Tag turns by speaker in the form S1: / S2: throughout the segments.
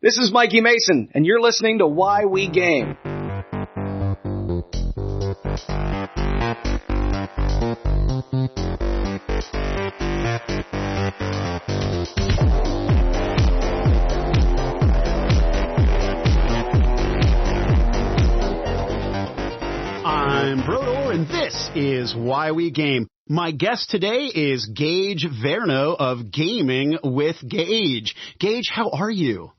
S1: This is Mikey Mason, and you're listening to Why We Game.
S2: I'm Brodor, and this is Why We Game. My guest today is Gage Verronneau of Gaming with Gage. Gage, how are you?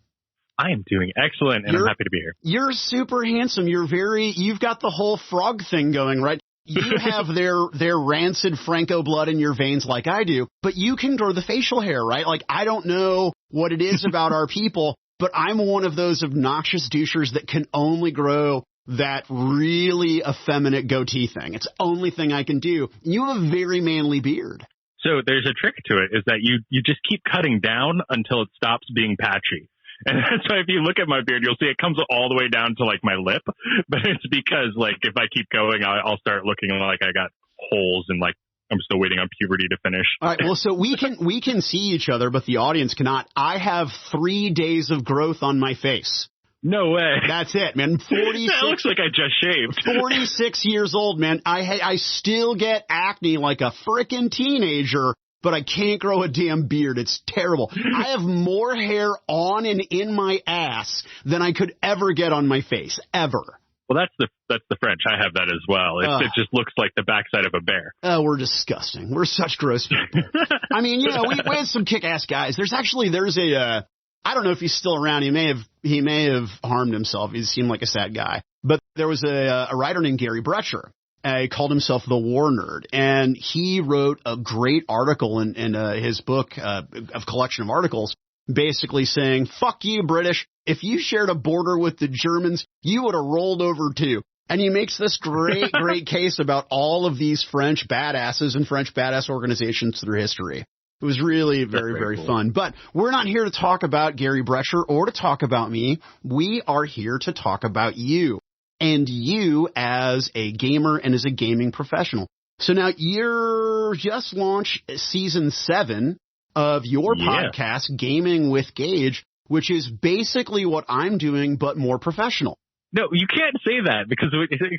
S3: I am doing excellent, and I'm happy to be here.
S2: You're super handsome. You've got the whole frog thing going, right? You have their rancid Franco blood in your veins like I do, but you can grow the facial hair, right? Like, I don't know what it is about our people, but I'm one of those obnoxious douchers that can only grow that really effeminate goatee thing. It's the only thing I can do. You have a very manly beard.
S3: So there's a trick to it, is that you just keep cutting down until it stops being patchy. And that's why if you look at my beard, you'll see it comes all the way down to like my lip. But it's because like if I keep going, I'll start looking like I got holes and like I'm still waiting on puberty to finish.
S2: All right. Well, so we can see each other, but the audience cannot. I have 3 days of growth on my face.
S3: No way.
S2: That's it, man. 46.
S3: That looks like I just shaved.
S2: 46 years old, man. I still get acne like a frickin' teenager, but I can't grow a damn beard. It's terrible. I have more hair on and in my ass than I could ever get on my face, ever.
S3: Well, that's the French. I have that as well. It just looks like the backside of a bear.
S2: Oh, we're disgusting. We're such gross people. I mean, you know, we had some kick-ass guys. There's a I don't know if he's still around. He may have harmed himself. He seemed like a sad guy. But there was a writer named Gary Brecher. He called himself the War Nerd, and he wrote a great article in his book of collection of articles, basically saying, "Fuck you, British. If you shared a border with the Germans, you would have rolled over too." And he makes this great case about all of these French badasses and French badass organizations through history. It was really very cool. Fun. But we're not here to talk about Gary Brecher or to talk about me. We are here to talk about you and you as a gamer and as a gaming professional. So now you're just launched season 7 of your podcast, Gaming with Gage, which is basically what I'm doing, but more professional.
S3: No, you can't say that because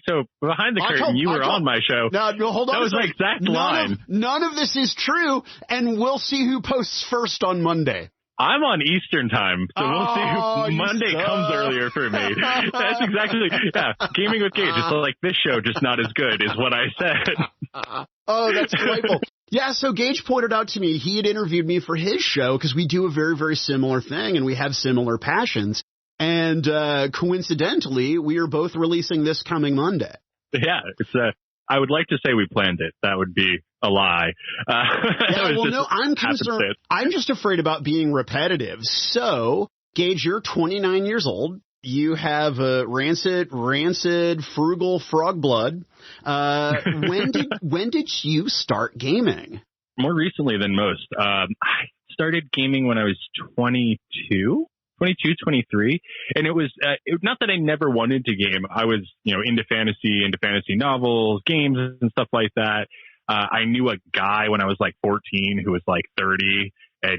S3: so behind the curtain, you were on my show.
S2: No, hold on.
S3: That was my exact line.
S2: None of this is true, and we'll see who posts first on Monday.
S3: I'm on Eastern time, so we'll see who Monday comes earlier for me. That's exactly, Gaming with Gage. It's like this show, just not as good, is what I said.
S2: Oh, that's delightful. Yeah, so Gage pointed out to me, he had interviewed me for his show because we do a very, very similar thing, and we have similar passions. And coincidentally, we are both releasing this coming Monday.
S3: Yeah, I would like to say we planned it. That would be a lie.
S2: I'm concerned. I'm just afraid about being repetitive. So, Gage, you're 29 years old. You have a rancid, frugal frog blood. When did you start gaming?
S3: More recently than most. I started gaming when I was 22, 23. And it was not that I never wanted to game. I was, into fantasy novels, games and stuff like that. I knew a guy when I was like 14 who was like 30, and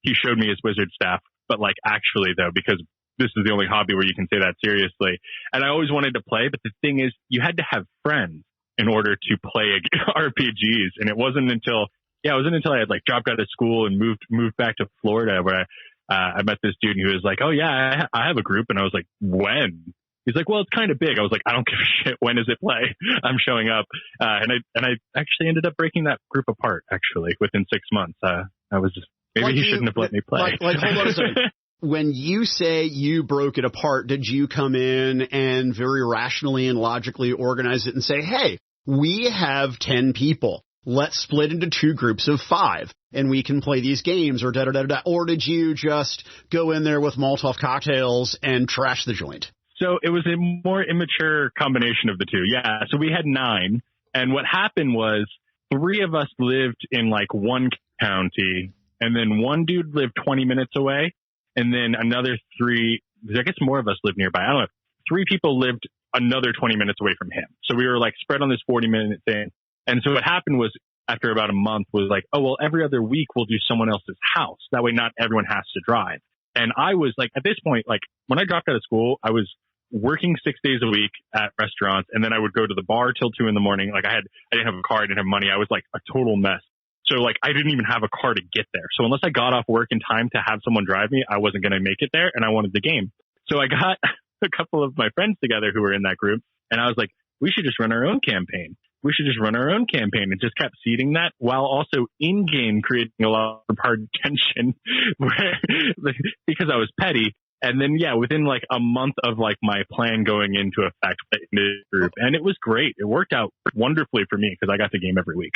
S3: he showed me his wizard staff. But like actually though, because this is the only hobby where you can say that seriously. And I always wanted to play, but the thing is, you had to have friends in order to play RPGs. And it wasn't until I had like dropped out of school and moved back to Florida where I met this dude who was like, "Oh yeah, I have a group." And I was like, "When?" He's like, "Well, it's kind of big." I was like, "I don't give a shit. When does it play? I'm showing up." And I actually ended up breaking that group apart actually within 6 months. I was just, maybe he shouldn't have let me play.
S2: Hold on a second. When you say you broke it apart, did you come in and very rationally and logically organize it and say, "Hey, we have 10 people. Let's split into 2 groups of 5 and we can play these games," or da-da-da-da? Or did you just go in there with Molotov cocktails and trash the joint?
S3: So it was a more immature combination of the two. Yeah. So we had 9. And what happened was 3 of us lived in like one county, and then one dude lived 20 minutes away. And then another 3, I guess more of us lived nearby. I don't know. 3 people lived another 20 minutes away from him. So we were like spread on this 40-minute thing. And so what happened was after about a month was like, oh, well, every other week we'll do someone else's house. That way not everyone has to drive. And I was like, at this point, like when I dropped out of school, I was working 6 days a week at restaurants. And then I would go to the bar till 2 a.m. Like I didn't have a car. I didn't have money. I was like a total mess. So like I didn't even have a car to get there. So unless I got off work in time to have someone drive me, I wasn't going to make it there. And I wanted the game. So I got a couple of my friends together who were in that group. And I was like, we should just run our own campaign. We should just run our own campaign, and just kept seeding that while also in game creating a lot of hard tension because I was petty. And then, yeah, within like a month of like my plan going into effect in the group, and it was great. It worked out wonderfully for me because I got the game every week.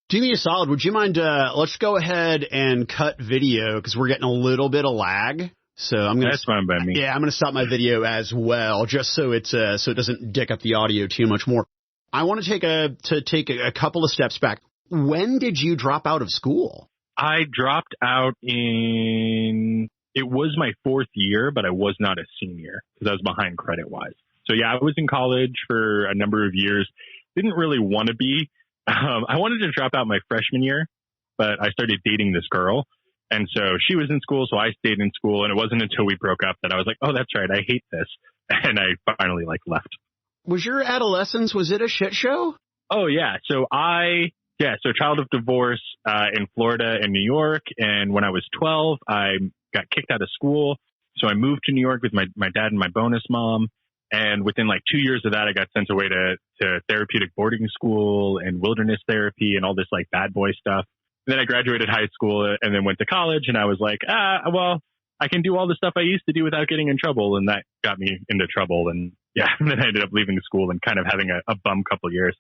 S2: Do me a solid. Would you mind? Let's go ahead and cut video because we're getting a little bit of lag. So I'm gonna.
S3: That's fine by me.
S2: Yeah, I'm gonna stop my video as well, just so it doesn't dick up the audio too much more. I want to take a couple of steps back. When did you drop out of school?
S3: I dropped out it was my 4th year, but I was not a senior because I was behind credit wise. So yeah, I was in college for a number of years. Didn't really want to be. I wanted to drop out my freshman year, but I started dating this girl. And so she was in school, so I stayed in school. And it wasn't until we broke up that I was like, oh, that's right, I hate this. And I finally left. Was your adolescence, was it a shit show? Oh, yeah. So child of divorce in Florida and New York. And when I was 12, I got kicked out of school. So I moved to New York with my dad and my bonus mom. And within like 2 years of that, I got sent away to therapeutic boarding school and wilderness therapy and all this like bad boy stuff. And then I graduated high school and then went to college. And I was like, well, I can do all the stuff I used to do without getting in trouble. And that got me into trouble. And yeah, and then I ended up leaving school and kind of having a bum couple years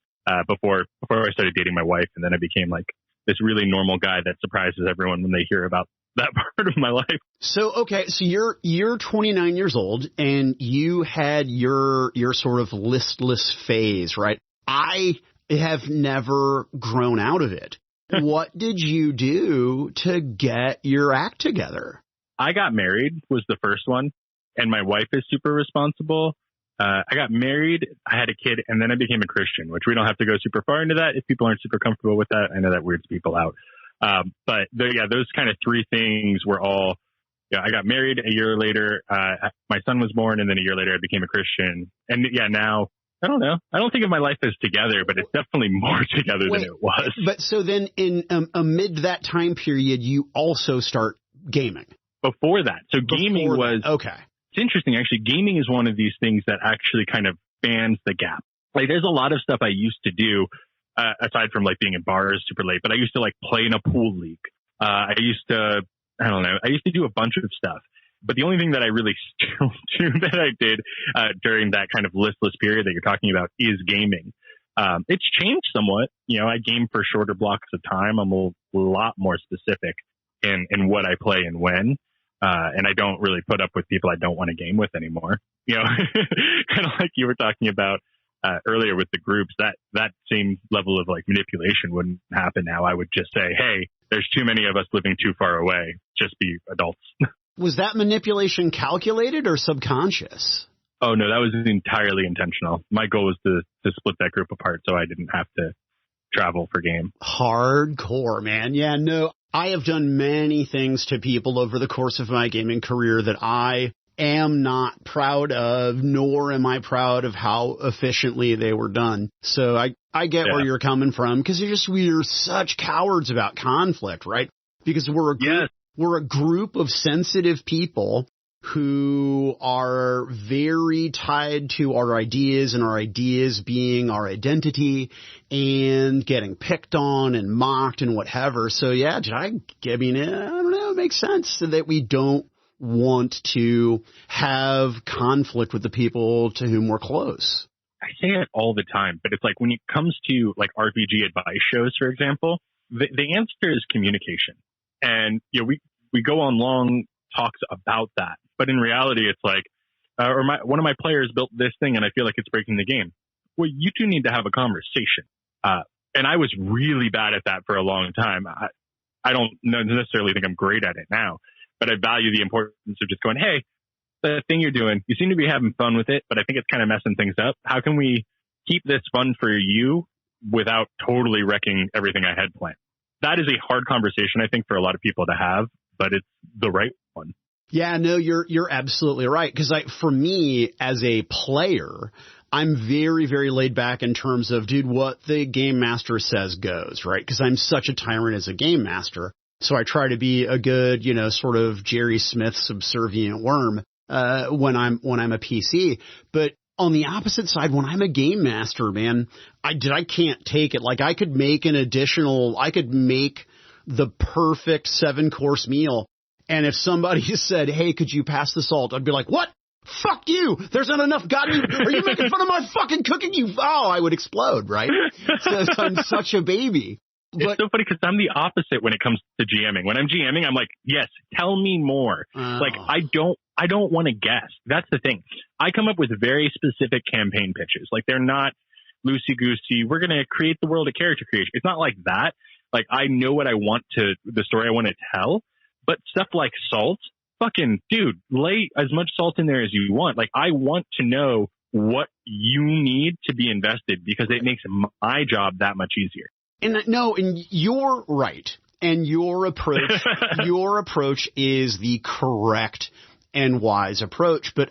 S3: before I started dating my wife. And then I became like this really normal guy that surprises everyone when they hear about that part of my life. So, okay. So you're 29 years old and you had your sort of listless phase, right? I have never grown out of it. What did you do to get your act together? I got married was the first one. And my wife is super responsible. I got married, I had a kid, and then I became a Christian, which we don't have to go super far into that. If people aren't super comfortable with that, I know that weirds people out. But those kind of 3 things were all, I got married a year later. My son was born, and then a year later I became a Christian. And now, I don't know. I don't think of my life as together, but it's definitely more together than it was. But so then in amid that time period, you also start gaming. Before that. So gaming was, okay. It's interesting, actually. Gaming is one of these things that actually kind of spans the gap. Like, there's a lot of stuff I used to do, aside from like being in bars super late, but I used to like play in a pool league. I used to do a bunch of stuff. But the only thing that I really still do that I did during that kind of listless period that you're talking about is gaming. It's changed somewhat. I game for shorter blocks of time. I'm a lot more specific in what I play and when. And I don't really put up with people I don't want to game with anymore. Kind of like you were talking about earlier with the groups, that same level of like manipulation wouldn't happen now. I would just say, hey, there's too many of us living too far away. Just be adults. Was that manipulation calculated or subconscious? Oh, no, that was entirely intentional. My goal was to split that group apart so I didn't have to travel for game. Hardcore, man. Yeah, no. I have done many things to people over the course of my gaming career that I am not proud of, nor am I proud of how efficiently they were done. So I get where you're coming from, because we're such cowards about conflict, right? Because we're a group of sensitive people who are very tied to our ideas and our ideas being our identity and getting picked on and mocked and whatever. So, yeah, I mean, I don't know. It makes sense that we don't want to have conflict with the people to whom we're close. I say it all the time, but it's like when it comes to like RPG advice shows, for example, the answer is communication. And, we go on long talks about that. But in reality, it's like, one of my players built this thing and I feel like it's breaking the game. Well, you two need to have a conversation. And I was really bad at that for a long time. I don't necessarily think I'm great at it now, but I value the importance of just going, hey, the thing you're doing, you seem to be having fun with it, but I think it's kind of messing things up. How can we keep this fun for you without totally wrecking everything I had planned? That is a hard conversation, I think, for a lot of people to have, but it's the right one.
S2: Yeah, no, you're absolutely right. Because for me as a player, I'm very, very laid back in terms of, dude, what the game master says goes, right? Because I'm such a tyrant as a game master. So I try to be a good, sort of Jerry Smith subservient worm when I'm a PC. But on the opposite side, when I'm a game master, man, I can't take it. Like I could make the perfect 7-course meal. And if somebody said, hey, could you pass the salt? I'd be like, what? Fuck you. There's not enough goddamn. Are you making fun of my fucking cooking? I would explode, right? So I'm such a baby.
S3: It's so funny because I'm the opposite when it comes to GMing. When I'm GMing, I'm like, yes, tell me more. Like, I don't want to guess. That's the thing. I come up with very specific campaign pitches. Like, they're not loosey-goosey. We're going to create the world of character creation. It's not like that. Like, I know what I want the story I want to tell. But stuff like salt, fucking, dude, lay as much salt in there as you want. Like, I want to know what you need to be invested because it makes my job that much easier.
S2: And you're right. And your approach is the correct and wise approach. But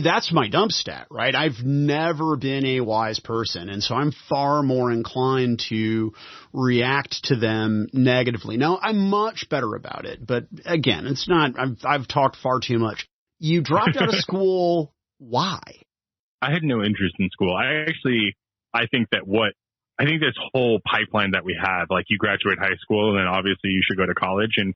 S2: that's my dump stat, right? I've never been a wise person. And so I'm far more inclined to react to them negatively. Now, I'm much better about it. But again, it's not, I've talked far too much. You dropped out of school. Why?
S3: I had no interest in school. I think this whole pipeline that we have, like you graduate high school and then obviously you should go to college. And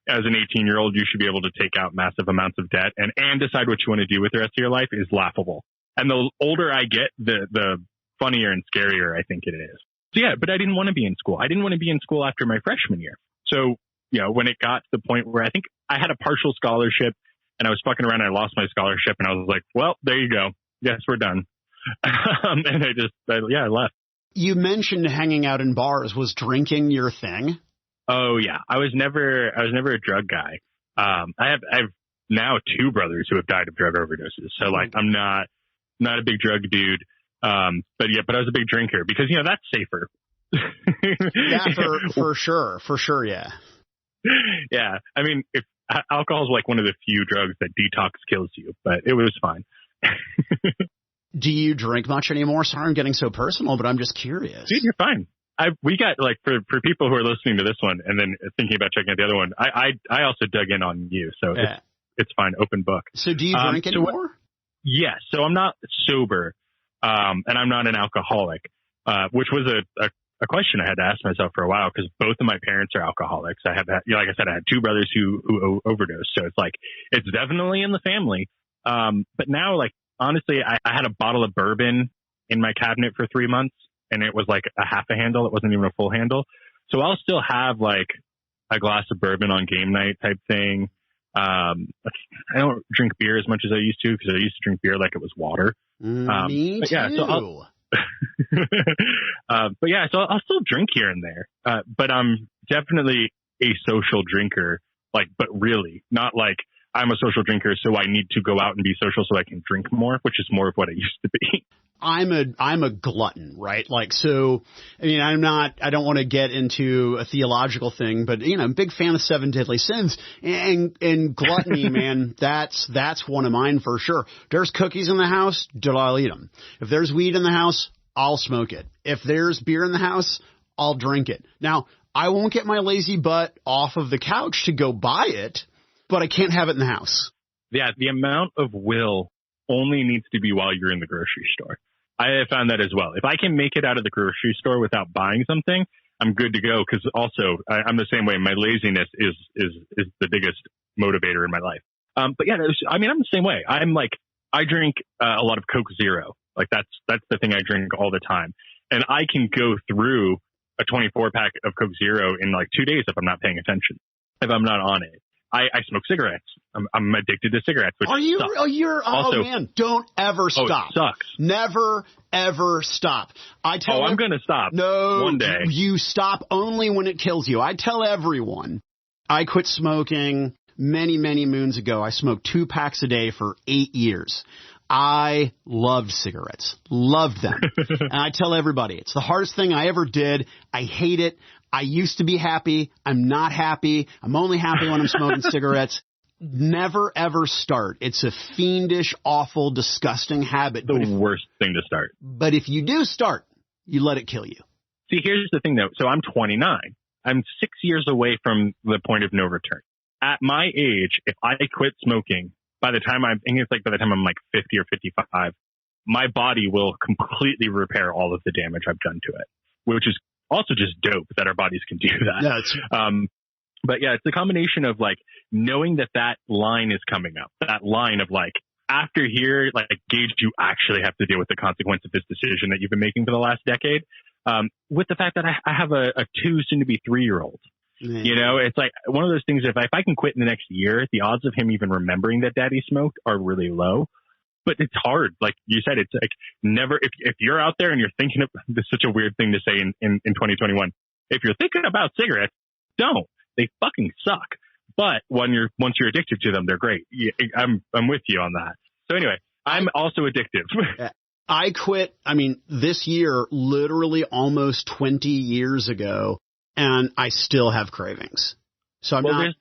S3: as an 18-year-old, you should be able to take out massive amounts of debt and decide what you want to do with the rest of your life is laughable. And the older I get, the funnier and scarier I think it is. So yeah, but I didn't want to be in school. I didn't want to be in school after my freshman year. So, when it got to the point where I think I had a partial scholarship and I was fucking around and I lost my scholarship and I was like, well, there you go. Yes, we're done. And I left.
S2: You mentioned hanging out in bars. Was drinking your thing?
S3: Oh yeah, I was never a drug guy. I have now 2 brothers who have died of drug overdoses. So like, I'm not a big drug dude. But I was a big drinker because that's safer.
S2: Yeah, for sure. Yeah.
S3: Yeah. I mean, if alcohol is like one of the few drugs that detox kills you, but it was fine.
S2: Do you drink much anymore? Sorry, I'm getting so personal, but I'm just curious.
S3: Dude, you're fine. We got like for people who are listening to this one and then thinking about checking out the other one. I also dug in on you, so it's fine. Open book.
S2: So do you drink anymore?
S3: Yes. So I'm not sober, and I'm not an alcoholic, which was a question I had to ask myself for a while because both of my parents are alcoholics. I have had, like I said, I had 2 brothers who overdosed, so it's like it's definitely in the family. But now, like honestly, I had a bottle of bourbon in my cabinet for 3 months. And it was like a half a handle. It wasn't even a full handle. So I'll still have like a glass of bourbon on game night type thing. I don't drink beer as much as I used to because I used to drink beer like it was water.
S2: Me too.
S3: Yeah, so so I'll still drink here and there. But I'm definitely a social drinker, but really not like I'm a social drinker. So I need to go out and be social so I can drink more, which is more of what I used to be.
S2: I'm a glutton, right? Like, so, I mean, I don't want to get into a theological thing, but, I'm a big fan of 7 deadly sins and gluttony, man, that's one of mine for sure. There's cookies in the house, I'll eat them. If there's weed in the house, I'll smoke it. If there's beer in the house, I'll drink it. Now, I won't get my lazy butt off of the couch to go buy it, but I can't have it in the house.
S3: Yeah. The amount of will only needs to be while you're in the grocery store. I have found that as well. If I can make it out of the grocery store without buying something, I'm good to go. Because also, I'm the same way. My laziness is the biggest motivator in my life. But yeah, I'm the same way. I drink a lot of Coke Zero. Like that's the thing I drink all the time. And I can go through a 24-pack of Coke Zero in like 2 days if I'm not paying attention, if I'm not on it. I smoke cigarettes. I'm addicted to cigarettes. Which
S2: Are you?
S3: Sucks.
S2: Oh man! Don't ever stop.
S3: It sucks.
S2: Never ever stop. I'm
S3: going to stop.
S2: No,
S3: one day.
S2: You stop only when it kills you. I tell everyone. I quit smoking many moons ago. I smoked 2 packs a day for 8 years. I loved cigarettes. Loved them. And I tell everybody, it's the hardest thing I ever did. I hate it. I used to be happy. I'm not happy. I'm only happy when I'm smoking cigarettes. Never, ever start. It's a fiendish, awful, disgusting habit.
S3: The worst thing to start.
S2: But if you do start, you let it kill you.
S3: See, here's the thing, though. So I'm 29. I'm 6 years away from the point of no return. At my age, if I quit smoking, by the time I'm 50 or 55, my body will completely repair all of the damage I've done to it, which is also just dope that our bodies can do that.
S2: Yeah,
S3: but yeah, it's a combination of like knowing that line is coming up, that line of like, after here, like Gage, you actually have to deal with the consequence of this decision that you've been making for the last decade. With the fact that I have a 2 soon to be 3-year-old, you know, it's like one of those things. If I can quit in the next year, the odds of him even remembering that daddy smoked are really low. But it's hard. Like you said, it's like never, if you're out there and you're thinking of, this is such a weird thing to say in 2021. If you're thinking about cigarettes, don't. They fucking suck. But once you're addicted to them, they're great. I'm with you on that. So anyway, I'm also addictive.
S2: I quit, this year, literally almost 20 years ago, and I still have cravings. So I'm not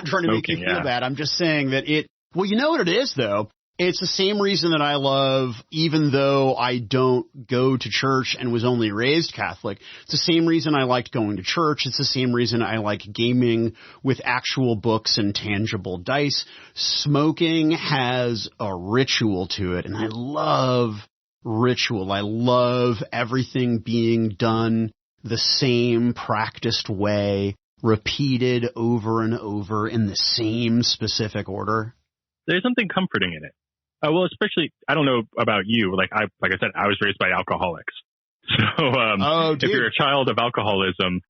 S2: trying to make you feel bad. I'm just saying that well, you know what it is, though? It's the same reason that I love, even though I don't go to church and was only raised Catholic, it's the same reason I liked going to church. It's the same reason I like gaming with actual books and tangible dice. Smoking has a ritual to it, and I love ritual. I love everything being done the same practiced way, repeated over and over in the same specific order.
S3: There's something comforting in it. Well, especially, I don't know about you. Like I said, I was raised by alcoholics. So, if you're a child of alcoholism,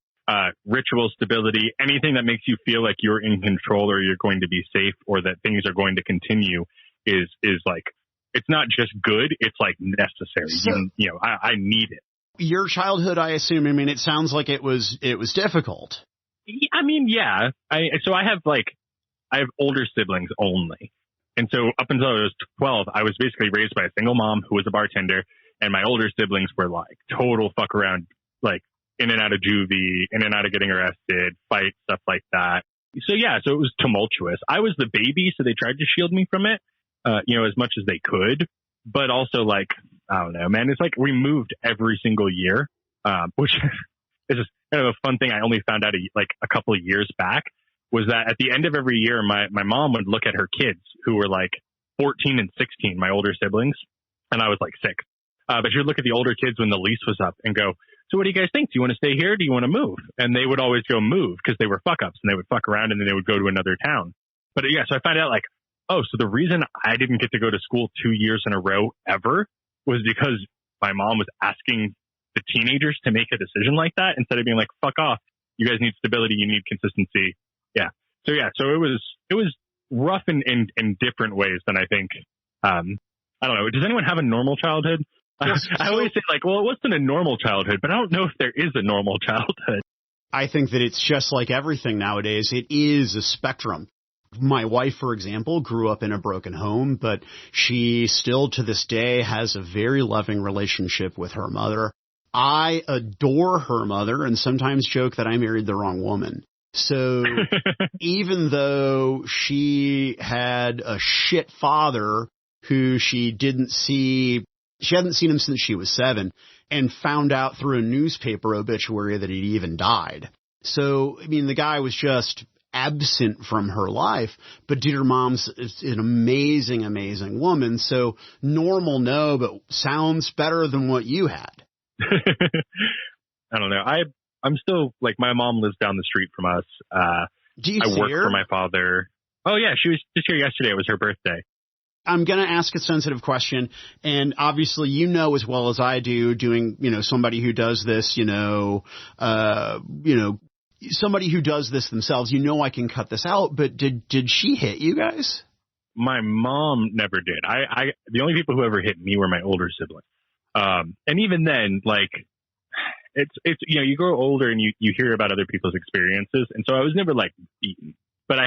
S3: ritual stability, anything that makes you feel like you're in control or you're going to be safe or that things are going to continue is like, it's not just good. It's like necessary. So, I need it.
S2: Your childhood, I assume, it sounds like it was difficult.
S3: Yeah. I have older siblings only. And so up until I was 12, I was basically raised by a single mom who was a bartender, and my older siblings were like total fuck around, like in and out of juvie, in and out of getting arrested, fights, stuff like that. So yeah, so it was tumultuous. I was the baby, so they tried to shield me from it, as much as they could. But also like, I don't know, man, it's like we moved every single year, which is just kind of a fun thing. I only found out a couple of years back. Was that at the end of every year, my mom would look at her kids who were like 14 and 16, my older siblings, and I was like 6. But she'd look at the older kids when the lease was up and go, so what do you guys think? Do you want to stay here? Do you want to move? And they would always go move because they were fuck ups and they would fuck around and then they would go to another town. But yeah, so I found out like, oh, so the reason I didn't get to go to school 2 years in a row ever was because my mom was asking the teenagers to make a decision like that instead of being like, fuck off. You guys need stability. You need consistency. Yeah. So it was rough in different ways than I think. I don't know. Does anyone have a normal childhood? I always say like, well, it wasn't a normal childhood, but I don't know if there is a normal childhood.
S2: I think that it's just like everything nowadays. It is a spectrum. My wife, for example, grew up in a broken home, but she still to this day has a very loving relationship with her mother. I adore her mother and sometimes joke that I married the wrong woman. So even though she had a shit father who she hadn't seen him since she was 7 and found out through a newspaper obituary that he'd even died. So, the guy was just absent from her life, but dude, her mom's an amazing, amazing woman. So normal, no, but sounds better than what you had.
S3: I don't know. I'm still like, my mom lives down the street from us.
S2: Do you
S3: I
S2: see
S3: work
S2: her?
S3: for my father. Oh yeah, she was just here yesterday. It was her birthday.
S2: I'm going to ask a sensitive question, and obviously as well as I do, doing, somebody who does this, somebody who does this themselves, I can cut this out, but did she hit you guys?
S3: My mom never did. The only people who ever hit me were my older siblings. And even then, like, it's, you grow older and you hear about other people's experiences. And so I was never like beaten, but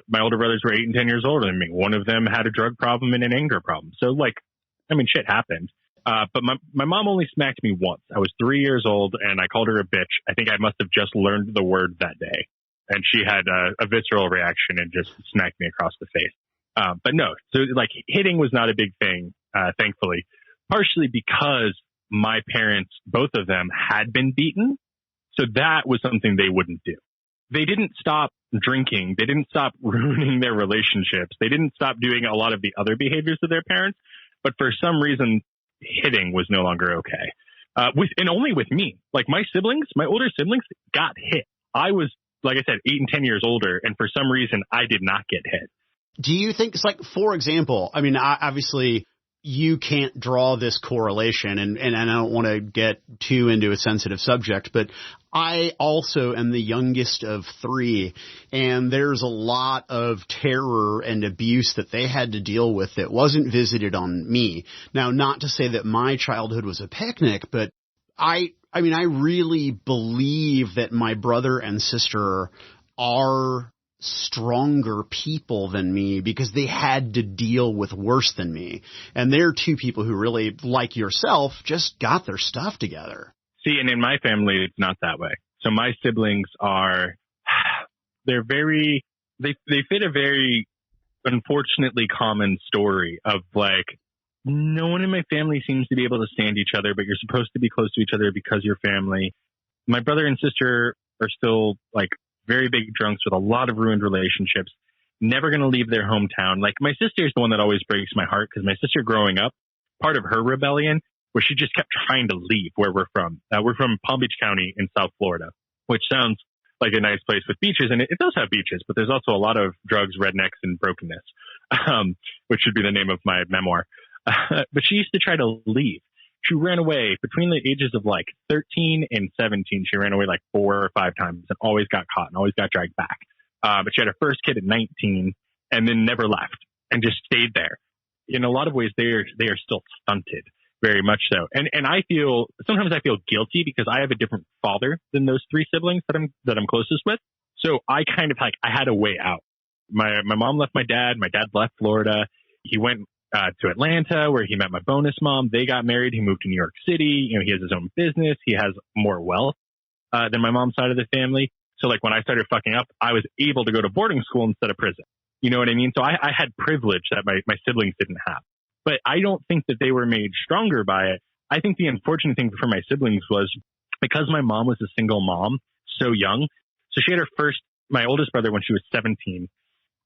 S3: my older brothers were 8 and 10 years older than me. One of them had a drug problem and an anger problem. So like, shit happened. But my mom only smacked me once. I was 3 years old and I called her a bitch. I think I must have just learned the word that day. and she had a visceral reaction and just smacked me across the face. But no, so like hitting was not a big thing, thankfully, partially because my parents, both of them, had been beaten. So that was something they wouldn't do. They didn't stop drinking. They didn't stop ruining their relationships. They didn't stop doing a lot of the other behaviors of their parents. But for some reason, hitting was no longer okay. And only with me. Like my siblings, my older siblings got hit. I was, like I said, 8 and 10 years older. And for some reason, I did not get hit.
S2: Do you think it's like, for example, I mean, obviously you can't draw this correlation and I don't want to get too into a sensitive subject, but I also am the youngest of 3, and there's a lot of terror and abuse that they had to deal with that wasn't visited on me. Now, not to say that my childhood was a picnic, but I mean, I really believe that my brother and sister are stronger people than me because they had to deal with worse than me. And they're 2 people who really, like yourself, just got their stuff together.
S3: See, and in my family, it's not that way. So my siblings they fit a very unfortunately common story of like, no one in my family seems to be able to stand each other, but you're supposed to be close to each other because you're family. My brother and sister are still like very big drunks with a lot of ruined relationships, never going to leave their hometown. Like my sister is the one that always breaks my heart because my sister growing up, part of her rebellion was she just kept trying to leave where we're from. We're from Palm Beach County in South Florida, which sounds like a nice place with beaches. And it does have beaches, but there's also a lot of drugs, rednecks, and brokenness, which should be the name of my memoir. But she used to try to leave. She ran away between the ages of like 13 and 17. She ran away like 4 or 5 times and always got caught and always got dragged back. But she had her first kid at 19 and then never left and just stayed there. In a lot of ways, they are still stunted, very much so. And sometimes I feel guilty because I have a different father than those 3 siblings that I'm closest with. So I kind of like, I had a way out. My mom left my dad. My dad left Florida. He went to Atlanta where he met my bonus mom. They got married. He moved to New York City. You know, he has his own business. He has more wealth than my mom's side of the family. So like when I started fucking up, I was able to go to boarding school instead of prison. You know what I mean? So I had privilege that my siblings didn't have. But I don't think that they were made stronger by it. I think the unfortunate thing for my siblings was because my mom was a single mom so young. So she had my oldest brother when she was 17.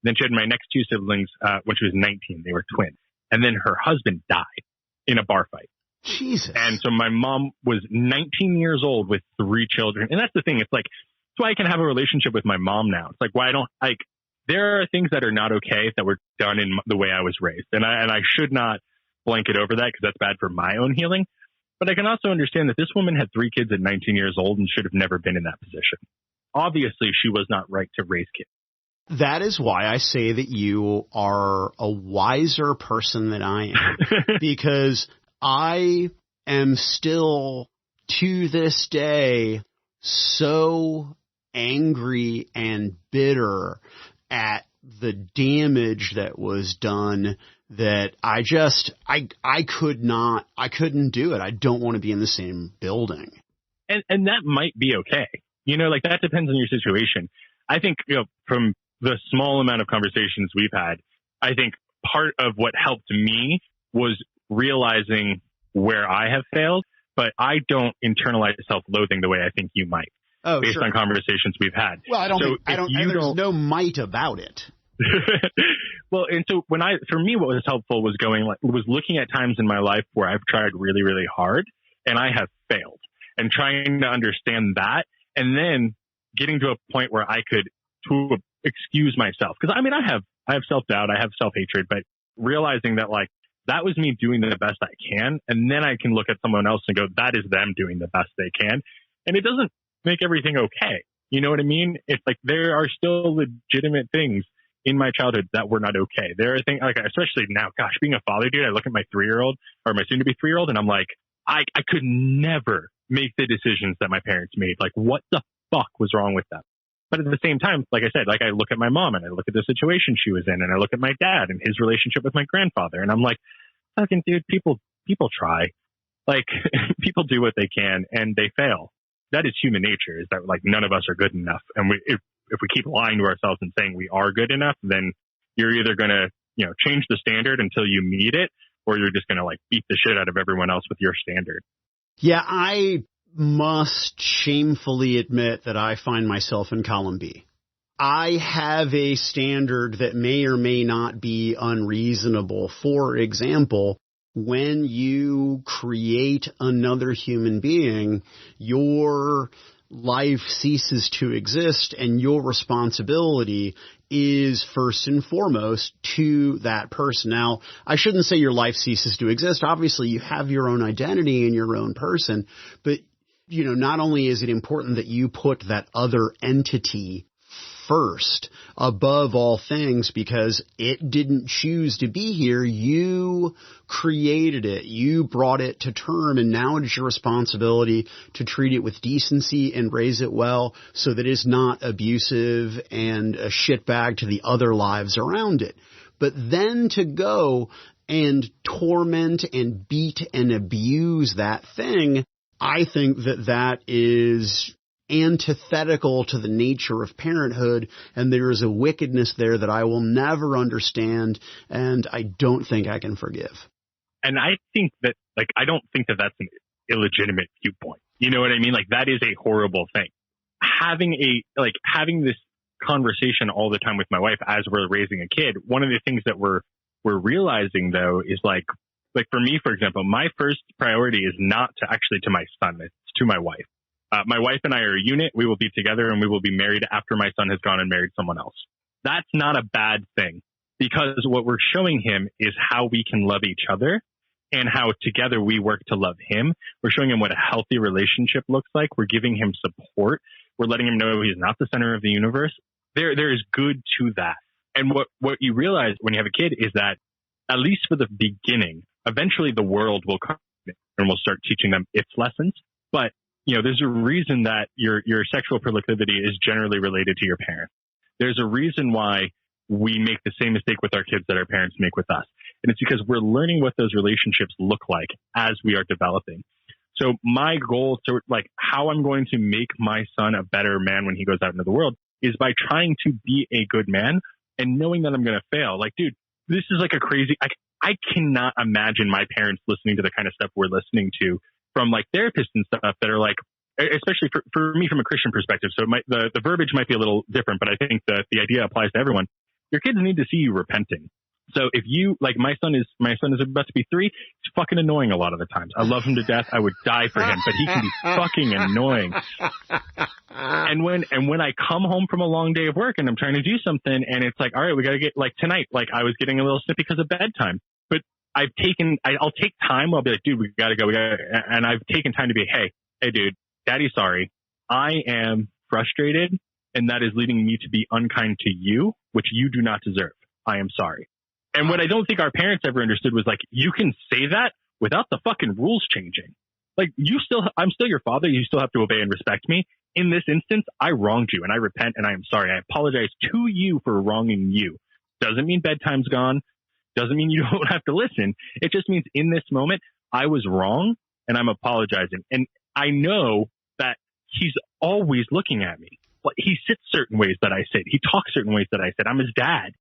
S3: Then she had my next 2 siblings when she was 19. They were twins. And then her husband died in a bar fight.
S2: Jesus.
S3: And so my mom was 19 years old with 3 children. And that's the thing. It's like, that's why I can have a relationship with my mom now. It's like, why I don't, like, there are things that are not okay that were done in the way I was raised. And I should not blanket over that because that's bad for my own healing. But I can also understand that this woman had 3 kids at 19 years old and should have never been in that position. Obviously, she was not right to raise kids.
S2: That is why I say that you are a wiser person than I am, because I am still, to this day, so angry and bitter at the damage that was done that I couldn't do it. I don't want to be in the same building.
S3: And that might be okay. You know, like that depends on your situation. I think, you know, from the small amount of conversations we've had, I think part of what helped me was realizing where I have failed, but I don't internalize self-loathing the way I think you might, based on conversations we've had.
S2: Well, there's no might about it.
S3: Well, and so for me, what was helpful was looking at times in my life where I've tried really, really hard and I have failed, and trying to understand that, and then getting to a point where I could excuse myself. Because I mean, I have self-doubt, I have self-hatred, but realizing that like that was me doing the best I can, and then I can look at someone else and go, that is them doing the best they can, and it doesn't make everything okay. You know what I mean? It's like there are still legitimate things in my childhood that were not okay. There are things like, especially now, gosh, being a father, dude, I look at my 3-year-old or my soon to be 3-year-old and I'm like, I could never make the decisions that my parents made. Like, what the fuck was wrong with them? But at the same time, like I said, like I look at my mom and I look at the situation she was in, and I look at my dad and his relationship with my grandfather, and I'm like, fucking dude, people try. Like people do what they can and they fail. That is human nature, is that like none of us are good enough. And if we keep lying to ourselves and saying we are good enough, then you're either going to, change the standard until you meet it, or you're just going to like beat the shit out of everyone else with your standard.
S2: Yeah, I must shamefully admit that I find myself in column B. I have a standard that may or may not be unreasonable. For example, when you create another human being, your life ceases to exist, and your responsibility is first and foremost to that person. Now, I shouldn't say your life ceases to exist. Obviously, you have your own identity and your own person, but not only is it important that you put that other entity first above all things, because it didn't choose to be here. You created it. You brought it to term, and now it is your responsibility to treat it with decency and raise it well so that it's not abusive and a shitbag to the other lives around it. But then to go and torment and beat and abuse that thing, I think that is antithetical to the nature of parenthood, and there is a wickedness there that I will never understand, and I don't think I can forgive.
S3: And I think that, I don't think that that's an illegitimate viewpoint. You know what I mean? That is a horrible thing. Having this conversation all the time with my wife as we're raising a kid, one of the things that we're realizing though is like for me, for example, my first priority is not to my son, it's to my wife. My wife and I are a unit. We will be together and we will be married after my son has gone and married someone else. That's not a bad thing, because what we're showing him is how we can love each other and how together we work to love him. We're showing him what a healthy relationship looks like. We're giving him support. We're letting him know he's not the center of the universe. There is good to that. And what you realize when you have a kid is that, at least for the beginning, eventually the world will come and we'll start teaching them its lessons. But there's a reason that your sexual proclivity is generally related to your parents. There's a reason why we make the same mistake with our kids that our parents make with us. And it's because we're learning what those relationships look like as we are developing. So my goal to how I'm going to make my son a better man when he goes out into the world is by trying to be a good man and knowing that I'm going to fail. Dude, this is a crazy, I cannot imagine my parents listening to the kind of stuff we're listening to from therapists and stuff that are especially for me from a Christian perspective. So the verbiage might be a little different, but I think that the idea applies to everyone. Your kids need to see you repenting. So if you, my son is about to be 3, he's fucking annoying a lot of the times. I love him to death. I would die for him, but he can be fucking annoying. And when I come home from a long day of work and I'm trying to do something and it's all right, we got to get tonight, I was getting a little snippy because of bedtime, but I'll take time. I'll be like, dude, we got to go. And I've taken time to be, hey, dude, daddy's sorry. I am frustrated, and that is leading me to be unkind to you, which you do not deserve. I am sorry. And what I don't think our parents ever understood was you can say that without the fucking rules changing. I'm still your father. You still have to obey and respect me. In this instance, I wronged you and I repent and I am sorry. I apologize to you for wronging you. Doesn't mean bedtime's gone. Doesn't mean you don't have to listen. It just means in this moment, I was wrong and I'm apologizing. And I know that he's always looking at me. He sits certain ways that I sit. He talks certain ways that I sit. I'm his dad.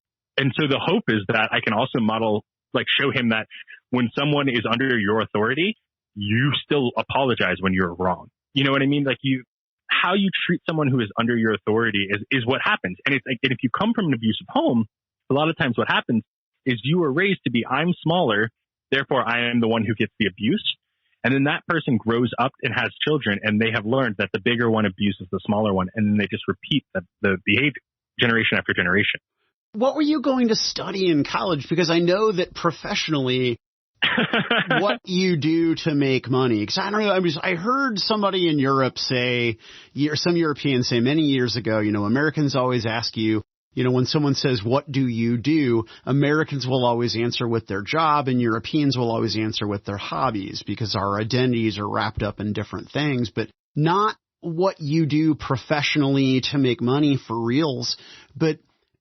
S3: And so the hope is that I can also model, show him that when someone is under your authority, you still apologize when you're wrong. You know what I mean? How you treat someone who is under your authority is what happens. And it's and if you come from an abusive home, a lot of times what happens is you are raised to be, I'm smaller, therefore I am the one who gets the abuse. And then that person grows up and has children, and they have learned that the bigger one abuses the smaller one, and then they just repeat the behavior generation after generation.
S2: What were you going to study in college? Because I know that professionally, what you do to make money. Because I don't know, I heard somebody in Europe say, some Europeans say many years ago, Americans always ask you, when someone says, what do you do? Americans will always answer with their job, and Europeans will always answer with their hobbies, because our identities are wrapped up in different things, but not what you do professionally to make money for reals. But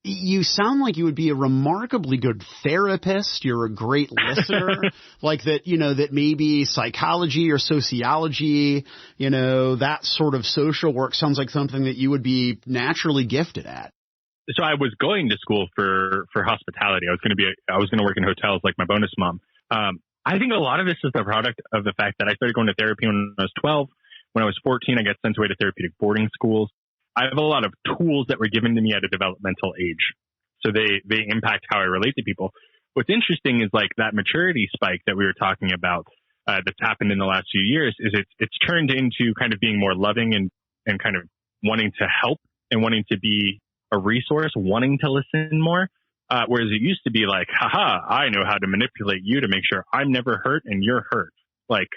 S2: you sound like you would be a remarkably good therapist. You're a great listener, like that, that maybe psychology or sociology, that sort of social work sounds like something that you would be naturally gifted at.
S3: So I was going to school for hospitality. I was going to work in hotels like my bonus mom. I think a lot of this is the product of the fact that I started going to therapy when I was 12. When I was 14, I got sent away to therapeutic boarding schools. I have a lot of tools that were given to me at a developmental age. So they impact how I relate to people. What's interesting is like that maturity spike that we were talking about that's happened in the last few years is it's turned into kind of being more loving and kind of wanting to help and wanting to be a resource, wanting to listen more. Whereas it used to be like, haha, I know how to manipulate you to make sure I'm never hurt and you're hurt. Like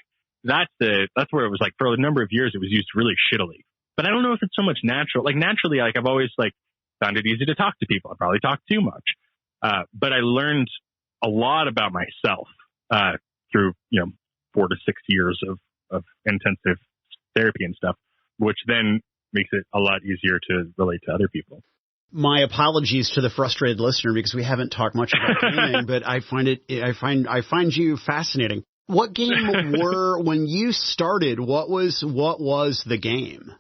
S3: that's where it was like for a number of years, it was used really shittily. But I don't know if it's so much natural. Like naturally, like I've always like found it easy to talk to people. I probably talk too much. But I learned a lot about myself, through, 4 to 6 years of intensive therapy and stuff, which then makes it a lot easier to relate to other people.
S2: My apologies to the frustrated listener because we haven't talked much about gaming, but I find you fascinating. What game when you started, what was the game?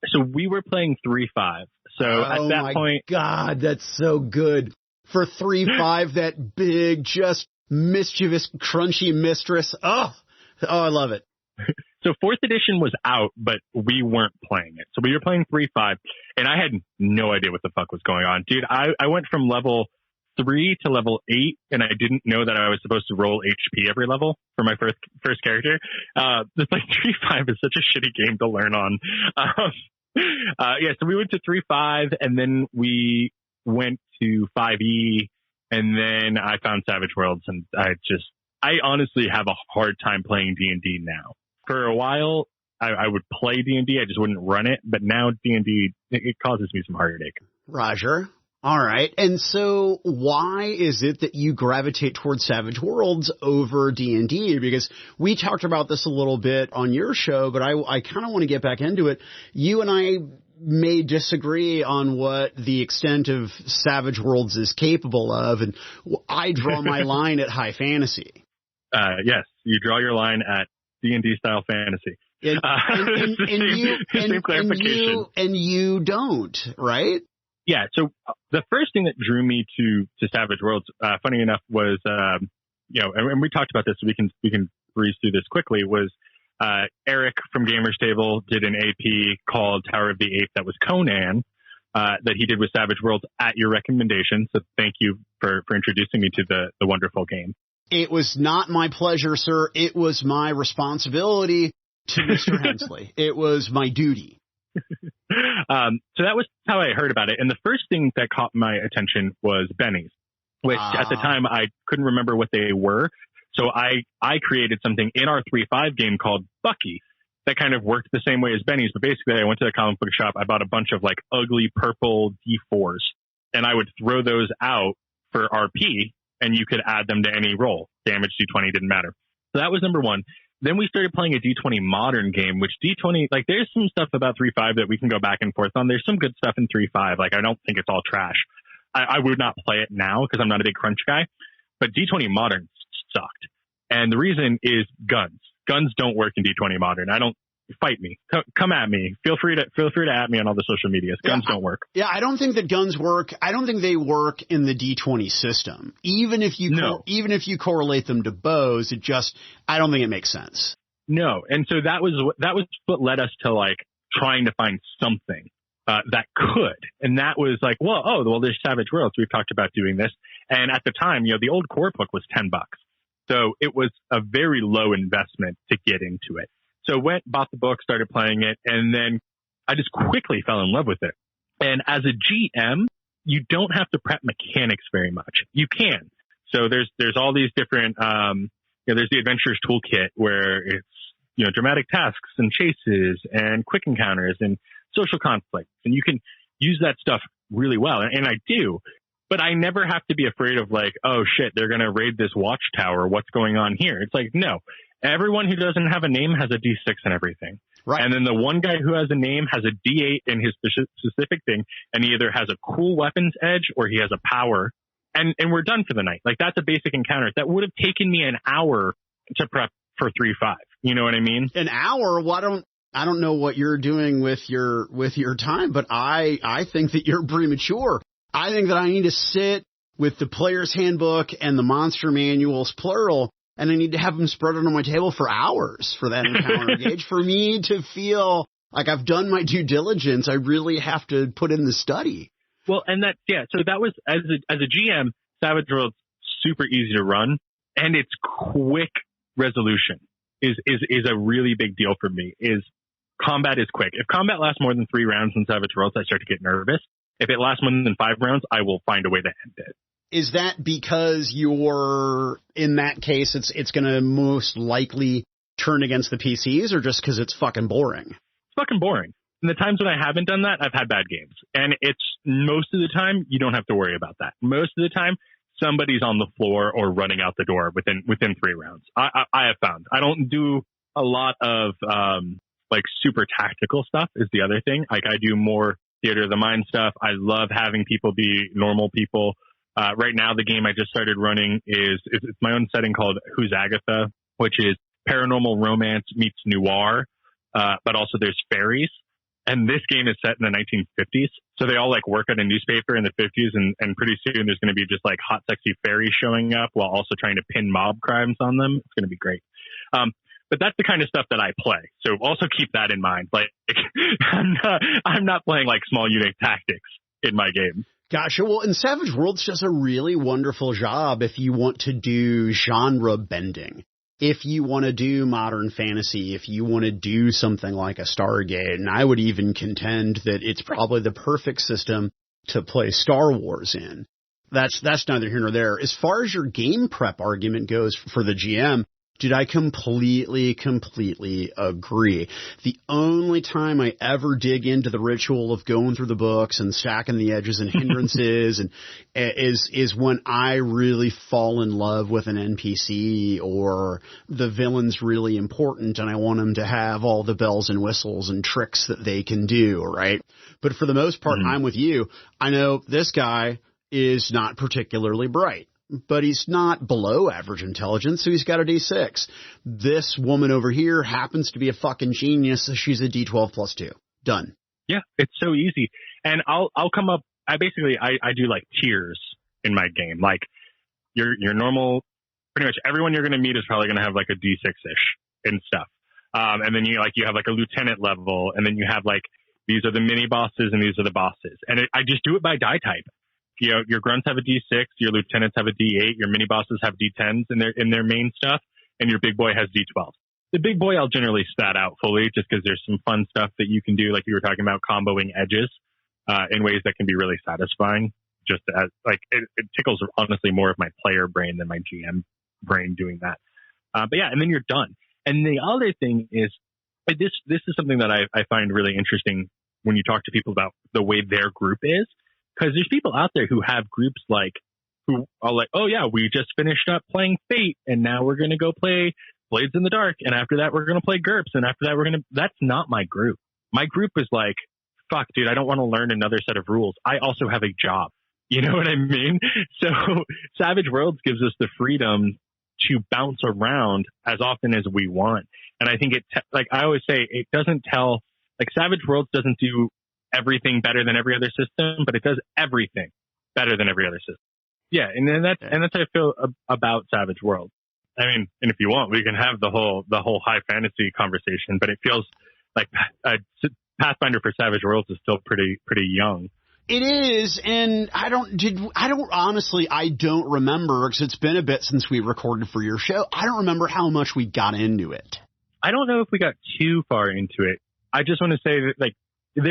S3: So we were playing 3-5. So at that point,
S2: God, that's so good. For 3-5, that big, just mischievous, crunchy mistress. Oh, I love it.
S3: So 4th edition was out, but we weren't playing it. So we were playing 3-5, and I had no idea what the fuck was going on. Dude, I went from level 3 to level 8, and I didn't know that I was supposed to roll HP every level for my first character. It's like 3-5 is such a shitty game to learn on. So we went to 3-5, and then we went to 5e, and then I found Savage Worlds, and I honestly have a hard time playing D&D now. For a while, I would play D&D, I just wouldn't run it, but now D&D, it causes me some heartache.
S2: Roger. All right. And so why is it that you gravitate towards Savage Worlds over D&D? Because we talked about this a little bit on your show, but I kind of want to get back into it. You and I may disagree on what the extent of Savage Worlds is capable of, and I draw my line at high fantasy.
S3: Yes, you draw your line at D&D style fantasy.
S2: And you don't, right?
S3: Yeah. So the first thing that drew me to Savage Worlds, funny enough, was and we talked about this, so we can breeze through this quickly. Was Eric from Gamers Table did an AP called Tower of the Ape that was Conan that he did with Savage Worlds at your recommendation. So thank you for introducing me to the wonderful game.
S2: It was not my pleasure, sir. It was my responsibility to Mr. Hensley. It was my duty.
S3: So that was how I heard about it. And the first thing that caught my attention was bennies, which at the time I couldn't remember what they were. So I created something in our 3-5 game called Bucky that kind of worked the same way as bennies. But basically I went to the comic book shop. I bought a bunch of like ugly purple D4s and I would throw those out for RP and you could add them to any roll. Damage, D20, didn't matter. So that was number one. Then we started playing a D20 modern game, which D20, like there's some stuff about 3-5 that we can go back and forth on. There's some good stuff in 3-5. Like I don't think it's all trash. I would not play it now because I'm not a big crunch guy, but D20 modern sucked. And the reason is guns. Guns don't work in D20 modern. Fight me. Come at me. Feel free to at me on all the social medias. Guns don't work.
S2: Yeah, I don't think that guns work. I don't think they work in the D20 system. Even if you correlate them to bows, I don't think it makes sense.
S3: No, and so that was what led us to like trying to find something that could, and that was like, well, there's Savage Worlds. We've talked about doing this, and at the time, the old core book was $10, so it was a very low investment to get into it. So bought the book, started playing it, and then I just quickly fell in love with it. And as a GM, you don't have to prep mechanics very much. You can. So there's all these different, there's the Adventurers Toolkit where it's, dramatic tasks and chases and quick encounters and social conflicts. And you can use that stuff really well. And I do. But I never have to be afraid of like, oh shit, they're going to raid this watchtower. What's going on here? It's like, no. Everyone who doesn't have a name has a D6 and everything.
S2: Right.
S3: And then the one guy who has a name has a D8 in his specific thing, and he either has a cool weapons edge or he has a power, and we're done for the night. Like, that's a basic encounter. That would have taken me an hour to prep for 3-5. You know what I mean?
S2: An hour? Well, I don't know what you're doing with your time, but I think that you're premature. I think that I need to sit with the player's handbook and the monster manuals, plural, and I need to have them spread out on my table for hours for that encounter, Gage. For me to feel like I've done my due diligence, I really have to put in the study.
S3: Well, and so that was, as a GM, Savage World's super easy to run, and its quick resolution is a really big deal for me. Is combat is quick. If combat lasts more than 3 rounds in Savage Worlds, I start to get nervous. If it lasts more than 5 rounds, I will find a way to end it.
S2: Is that because you're, in that case, it's going to most likely turn against the PCs, or just because it's fucking boring?
S3: It's fucking boring. And the times when I haven't done that, I've had bad games. And it's most of the time, you don't have to worry about that. Most of the time, somebody's on the floor or running out the door within 3 rounds. I have found. I don't do a lot of like super tactical stuff is the other thing. Like, I do more theater of the mind stuff. I love having people be normal people. Right now, the game I just started running is it's my own setting called Who's Agatha, which is paranormal romance meets noir, but also there's fairies. And this game is set in the 1950s. So they all like work at a newspaper in the 50s, and pretty soon there's going to be just like hot, sexy fairies showing up while also trying to pin mob crimes on them. It's going to be great. But that's the kind of stuff that I play. So also keep that in mind. Like, I'm not playing like small unit tactics in my game.
S2: Gotcha. Well, and Savage Worlds does a really wonderful job if you want to do genre bending. If you want to do modern fantasy, if you want to do something like a Stargate, and I would even contend that it's probably the perfect system to play Star Wars in. That's neither here nor there. As far as your game prep argument goes for the GM, dude, I completely agree. The only time I ever dig into the ritual of going through the books and stacking the edges and hindrances and is when I really fall in love with an NPC, or the villain's really important and I want them to have all the bells and whistles and tricks that they can do, right? But for the most part, I'm with you. I know this guy is not particularly bright, but he's not below average intelligence, so he's got a D6. This woman over here happens to be a fucking genius, so she's a D12 plus 2. Done.
S3: Yeah, it's so easy. And I'll come up, I do like tiers in my game. Like, your normal, pretty much everyone you're going to meet is probably going to have like a D6-ish and stuff. And then you have like a lieutenant level, and then you have like, these are the mini bosses and these are the bosses. And I just do it by die type. You know, your grunts have a D6, your lieutenants have a D8, your mini bosses have D10s in their main stuff, and your big boy has D12s. The big boy I'll generally stat out fully, just because there's some fun stuff that you can do, like you were talking about, comboing edges in ways that can be really satisfying. Just as like it tickles honestly more of my player brain than my GM brain doing that. But yeah, and then you're done. And the other thing is, this is something that I find really interesting when you talk to people about the way their group is. Because there's people out there who have groups who are like, oh yeah, we just finished up playing Fate, and now we're going to go play Blades in the Dark, and after that we're going to play GURPS, and after that that's not my group. My group is like, fuck dude, I don't want to learn another set of rules. I also have a job. You know what I mean? So Savage Worlds gives us the freedom to bounce around as often as we want. And I think like I always say, it doesn't tell, like Savage Worlds doesn't do everything better than every other system, but it does everything better than every other system. Yeah, and that's how I feel about Savage Worlds. I mean, and if you want, we can have the whole high fantasy conversation, but it feels like Pathfinder for Savage Worlds is still pretty young.
S2: It is, and I don't remember, because it's been a bit since we recorded for your show. I don't remember how much we got into it.
S3: I don't know if we got too far into it. I just want to say that, like, and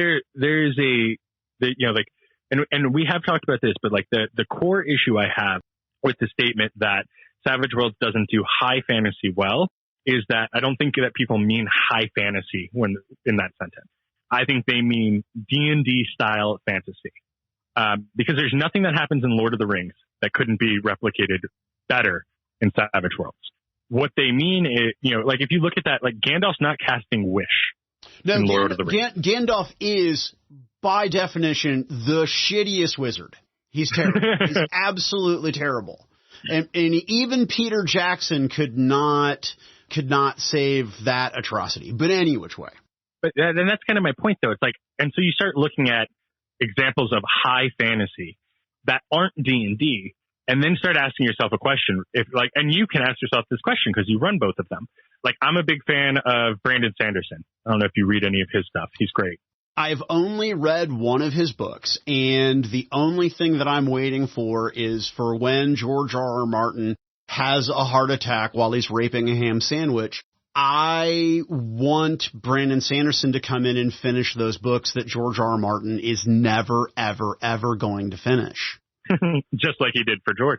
S3: we have talked about this, but like the core issue I have with the statement that Savage Worlds doesn't do high fantasy well is that I don't think that people mean high fantasy when in that sentence. I think they mean D&D style fantasy, because there's nothing that happens in Lord of the Rings that couldn't be replicated better in Savage Worlds. What they mean is, like if you look at that, like Gandalf's not casting Wish. in Lord of the Rings.
S2: Gandalf is, by definition, the shittiest wizard. He's terrible. He's absolutely terrible. And even Peter Jackson could not save that atrocity. But any which way.
S3: But and that's kind of my point, though. It's like, and so you start looking at examples of high fantasy that aren't D&D, and then start asking yourself a question. And you can ask yourself this question because you run both of them. Like, I'm a big fan of Brandon Sanderson. I don't know if you read any of his stuff. He's great.
S2: I've only read one of his books, and the only thing that I'm waiting for is for when George R.R. Martin has a heart attack while he's raping a ham sandwich. I want Brandon Sanderson to come in and finish those books that George R.R. Martin is never, ever, ever going to finish.
S3: Just like he did for George.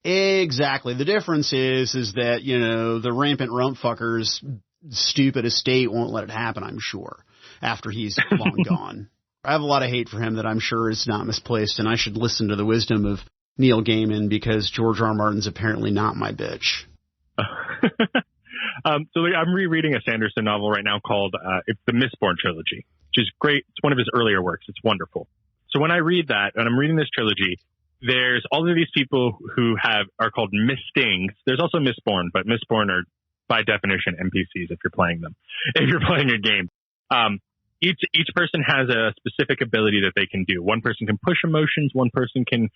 S2: Exactly. The difference is that, the rampant rump fucker's stupid estate won't let it happen, I'm sure, after he's long gone. I have a lot of hate for him that I'm sure is not misplaced, and I should listen to the wisdom of Neil Gaiman because George R. R. Martin's apparently not my bitch.
S3: So I'm rereading a Sanderson novel right now called it's the Mistborn trilogy, which is great. It's one of his earlier works. It's wonderful. So when I read that, and I'm reading this trilogy, there's all of these people who are called Mistings. There's also Mistborn, but Mistborn are by definition NPCs if you're playing them. If you're playing a game, each person has a specific ability that they can do. One person can push emotions. One person can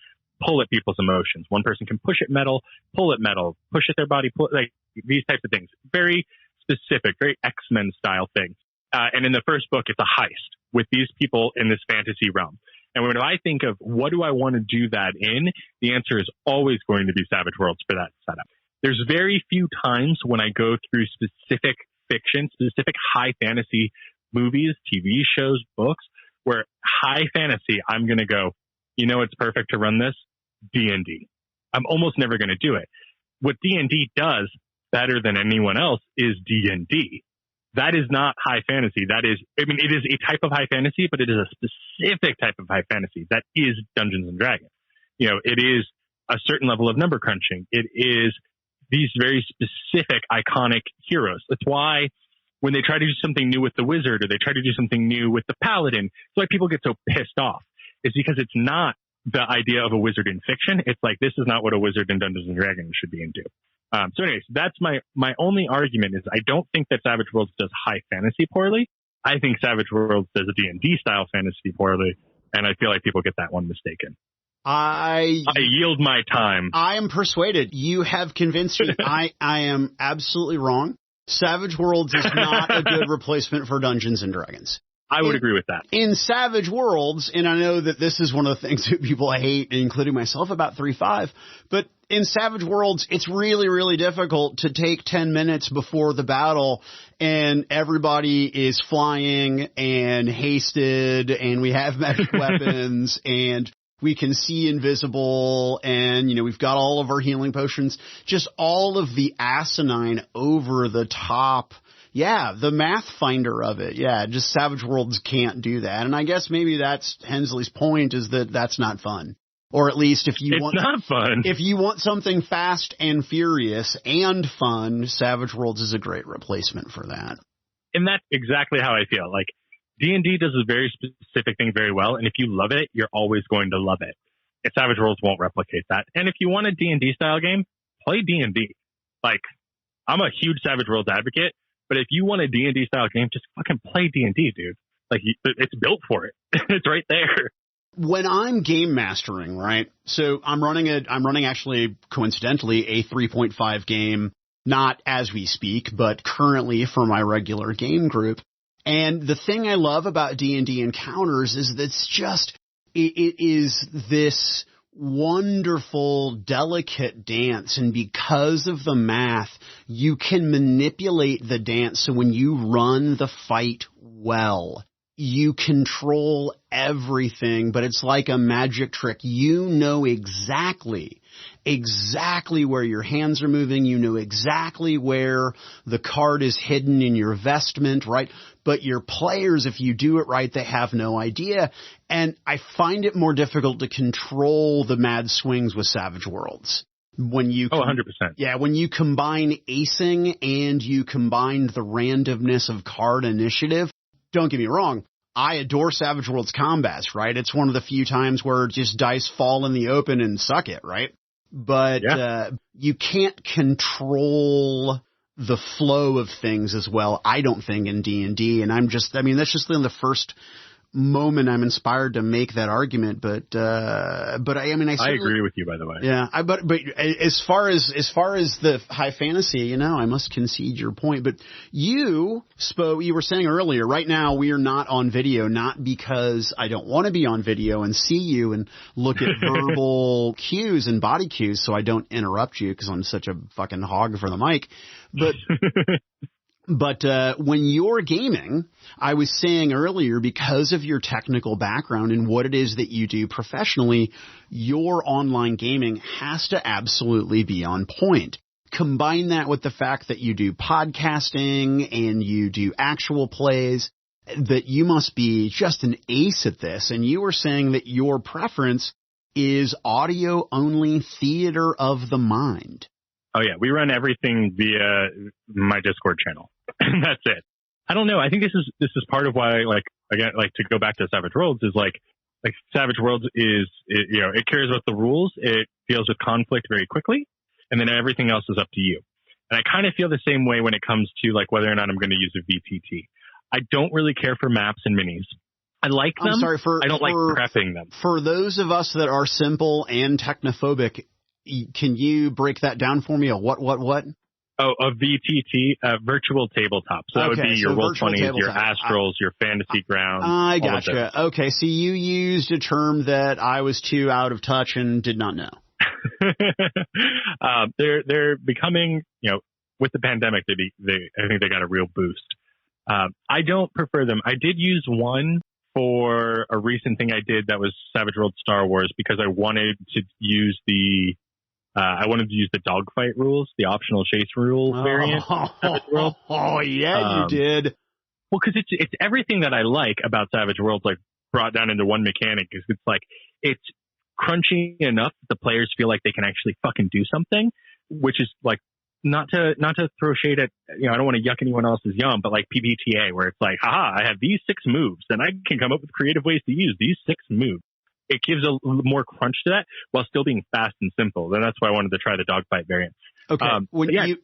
S3: pull at people's emotions. One person can push at metal, pull at metal, push at their body, like these types of things. Very specific, very X-Men style things. And in the first book, it's a heist with these people in this fantasy realm. And when I think of what do I want to do that in, the answer is always going to be Savage Worlds for that setup. There's very few times when I go through specific fiction, specific high fantasy movies, TV shows, books, where high fantasy, I'm going to go, it's perfect to run this? D&D. I'm almost never going to do it. What D&D does better than anyone else is D&D. That is not high fantasy. It is a type of high fantasy, but it is a specific type of high fantasy. That is Dungeons and Dragons. It is a certain level of number crunching. It is these very specific iconic heroes. That's why when they try to do something new with the wizard or they try to do something new with the paladin, it's why people get so pissed off. It's because it's not the idea of a wizard in fiction. It's like, this is not what a wizard in Dungeons and Dragons should be into. So anyways, that's my only argument is I don't think that Savage Worlds does high fantasy poorly. I think Savage Worlds does a D&D style fantasy poorly, and I feel like people get that one mistaken. I yield my time.
S2: I am persuaded. You have convinced me. I am absolutely wrong. Savage Worlds is not a good replacement for Dungeons and Dragons.
S3: I would agree with that.
S2: In Savage Worlds, and I know that this is one of the things that people hate, including myself, about 3.5, but in Savage Worlds, it's really, really difficult to take 10 minutes before the battle and everybody is flying and hasted and we have magic weapons and we can see invisible and, we've got all of our healing potions, just all of the asinine over the top. Yeah, the math finder of it. Yeah, just Savage Worlds can't do that. And I guess maybe that's Hensley's point is that that's not fun. Or at least if you
S3: not fun.
S2: If you want something fast and furious and fun, Savage Worlds is a great replacement for that.
S3: And that's exactly how I feel. Like D&D does a very specific thing very well. And if you love it, you're always going to love it. And Savage Worlds won't replicate that. And if you want a D&D style game, play D&D. Like, I'm a huge Savage Worlds advocate. But if you want a D&D style game, just fucking play D&D, dude. Like, it's built for it. It's right there.
S2: When I'm game mastering, right? So I'm running actually coincidentally a 3.5 game, not as we speak, but currently for my regular game group. And the thing I love about D&D Encounters is that it is this wonderful, delicate dance, and because of the math, you can manipulate the dance so when you run the fight well, you control everything, but it's like a magic trick. You know exactly where your hands are moving. You know exactly where the card is hidden in your vestment, right? But your players, if you do it right, they have no idea. And I find it more difficult to control the mad swings with Savage Worlds. When you
S3: 100%.
S2: Yeah, when you combine acing and you combine the randomness of card initiative, don't get me wrong. I adore Savage Worlds combats, right? It's one of the few times where just dice fall in the open and suck it, right? But you can't control the flow of things as well, I don't think, in D&D. And that's just the first moment I'm inspired to make that argument. But I
S3: agree with you, by the way.
S2: Yeah. But as far as the high fantasy, I must concede your point. But you were saying earlier, right now we are not on video, not because I don't want to be on video and see you and look at verbal cues and body cues so I don't interrupt you because I'm such a fucking hog for the mic. But when you're gaming, I was saying earlier, because of your technical background and what it is that you do professionally, your online gaming has to absolutely be on point. Combine that with the fact that you do podcasting and you do actual plays, that you must be just an ace at this. And you were saying that your preference is audio-only theater of the mind.
S3: Oh, yeah. We run everything via my Discord channel. That's it. I don't know. I think this is part of why, to go back to Savage Worlds is like Savage Worlds it cares about the rules. It deals with conflict very quickly. And then everything else is up to you. And I kind of feel the same way when it comes to whether or not I'm going to use a VTT. I don't really care for maps and minis. I like them. I don't like prepping them.
S2: For those of us that are simple and technophobic, can you break that down for me? What?
S3: Oh, a VTT, virtual tabletop. So that would be your Roll20s, your Astrals, your Fantasy Grounds.
S2: I gotcha. Okay, so you used a term that I was too out of touch and did not know.
S3: They're becoming, with the pandemic, I think they got a real boost. I don't prefer them. I did use one for a recent thing I did that was Savage Worlds Star Wars because I wanted to use the dogfight rules, the optional chase rule variant.
S2: Oh, yeah, you did.
S3: Well, because it's everything that I like about Savage Worlds, brought down into one mechanic. It's crunchy enough that the players feel like they can actually fucking do something, which is not to throw shade at, I don't want to yuck anyone else's yum, but PBTA, where it's haha, I have these 6 moves, and I can come up with creative ways to use these 6 moves. It gives a little more crunch to that while still being fast and simple. And that's why I wanted to try the dogfight variant.
S2: Okay.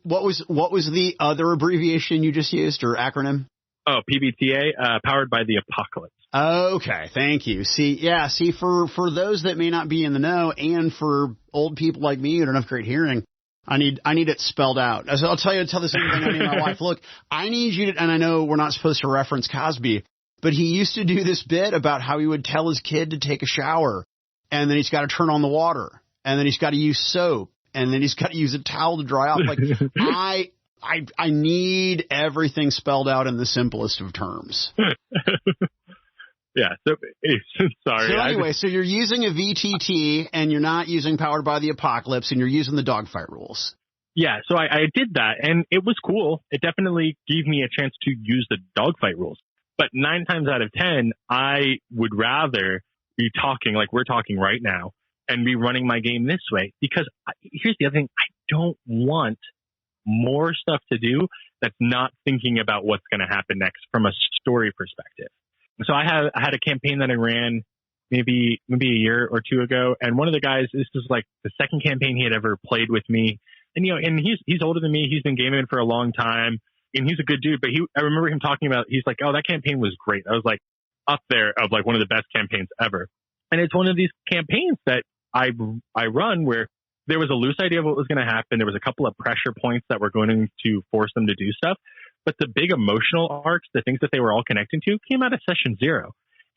S2: What was the other abbreviation you just used or acronym?
S3: Oh, PBTA, powered by the apocalypse.
S2: Okay. Thank you. See, for those that may not be in the know and for old people like me who don't have great hearing, I need it spelled out. As I'll tell the same thing I need my wife. Look, I need you to, and I know we're not supposed to reference Cosby, but he used to do this bit about how he would tell his kid to take a shower, and then he's got to turn on the water, and then he's got to use soap, and then he's got to use a towel to dry off. I need everything spelled out in the simplest of terms.
S3: Yeah. So sorry.
S2: So anyway, so you're using a VTT, and you're not using Powered by the Apocalypse, and you're using the dogfight rules.
S3: Yeah. So I did that, and it was cool. It definitely gave me a chance to use the dogfight rules. But 9 times out of 10, I would rather be talking like we're talking right now and be running my game this way. Because here's the other thing. I don't want more stuff to do that's not thinking about what's going to happen next from a story perspective. So I had a campaign that I ran maybe a year or 2 ago. And one of the guys, this was the second campaign he had ever played with me. And, and he's older than me. He's been gaming for a long time. And he's a good dude, but I remember him talking about, he's like, oh, that campaign was great. I was up there of one of the best campaigns ever. And it's one of these campaigns that I run where there was a loose idea of what was going to happen. There was a couple of pressure points that were going to force them to do stuff. But the big emotional arcs, the things that they were all connecting to, came out of session 0,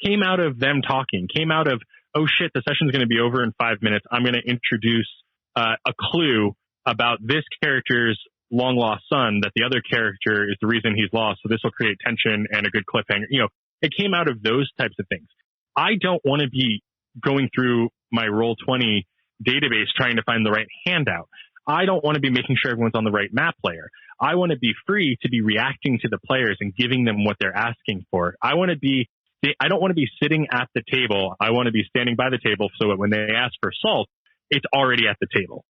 S3: came out of them talking, came out of, oh shit, the session's going to be over in 5 minutes. I'm going to introduce a clue about this character's long lost son, that the other character is the reason he's lost. So this will create tension and a good cliffhanger. It came out of those types of things. I don't want to be going through my Roll20 database trying to find the right handout. I don't want to be making sure everyone's on the right map layer. I want to be free to be reacting to the players and giving them what they're asking for. I don't want to be sitting at the table. I want to be standing by the table so that when they ask for salt, it's already at the table.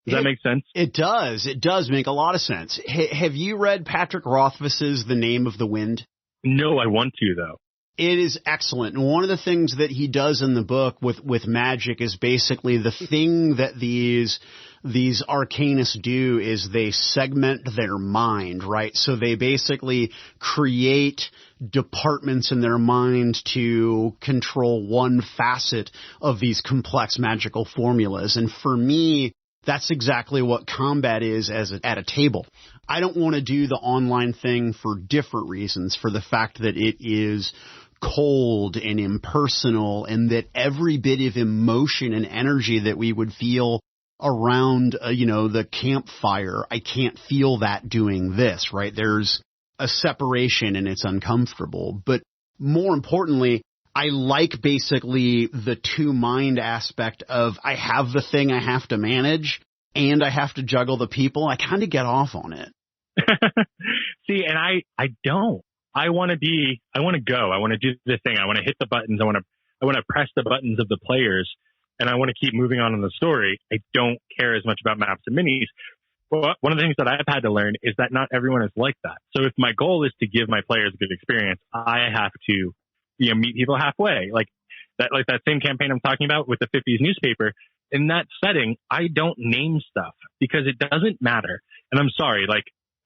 S3: Does that make sense?
S2: It does. It does make a lot of sense. Have you read Patrick Rothfuss's The Name of the Wind?
S3: No, I want to, though.
S2: It is excellent. And one of the things that he does in the book with magic is basically the thing that these arcanists do is they segment their mind, right? So they basically create departments in their mind to control one facet of these complex magical formulas. And for me, that's exactly what combat is at a table. I don't want to do the online thing for different reasons, for the fact that it is cold and impersonal, and that every bit of emotion and energy that we would feel around, the campfire, I can't feel that doing this, right? There's a separation and it's uncomfortable. But more importantly, I like basically the two-mind aspect of I have the thing I have to manage and I have to juggle the people. I kind of get off on it.
S3: See, and I don't. I want to go. I want to do the thing. I want to hit the buttons. I want to press the buttons of the players, and I want to keep moving on in the story. I don't care as much about maps and minis. Well, one of the things that I've had to learn is that not everyone is like that. So if my goal is to give my players a good experience, I have to, meet people halfway. Like that same campaign I'm talking about with the 50s newspaper. In that setting, I don't name stuff because it doesn't matter. And I'm sorry,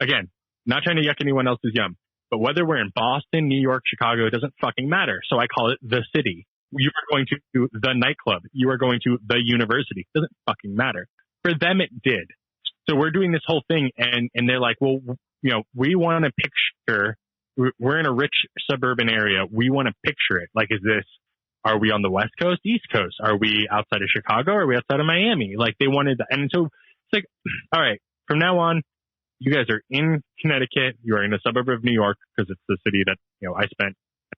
S3: again, not trying to yuck anyone else's yum. But whether we're in Boston, New York, Chicago, it doesn't fucking matter. So I call it the city. You are going to the nightclub. You are going to the university. It doesn't fucking matter. For them, it did. So we're doing this whole thing, and they're like, well, we want to picture, we're in a rich suburban area. We want to picture it. Are we on the West Coast, East Coast? Are we outside of Chicago? Are we outside of Miami? They wanted that. And so it's all right, from now on, you guys are in Connecticut. You are in a suburb of New York because it's the city that, I spent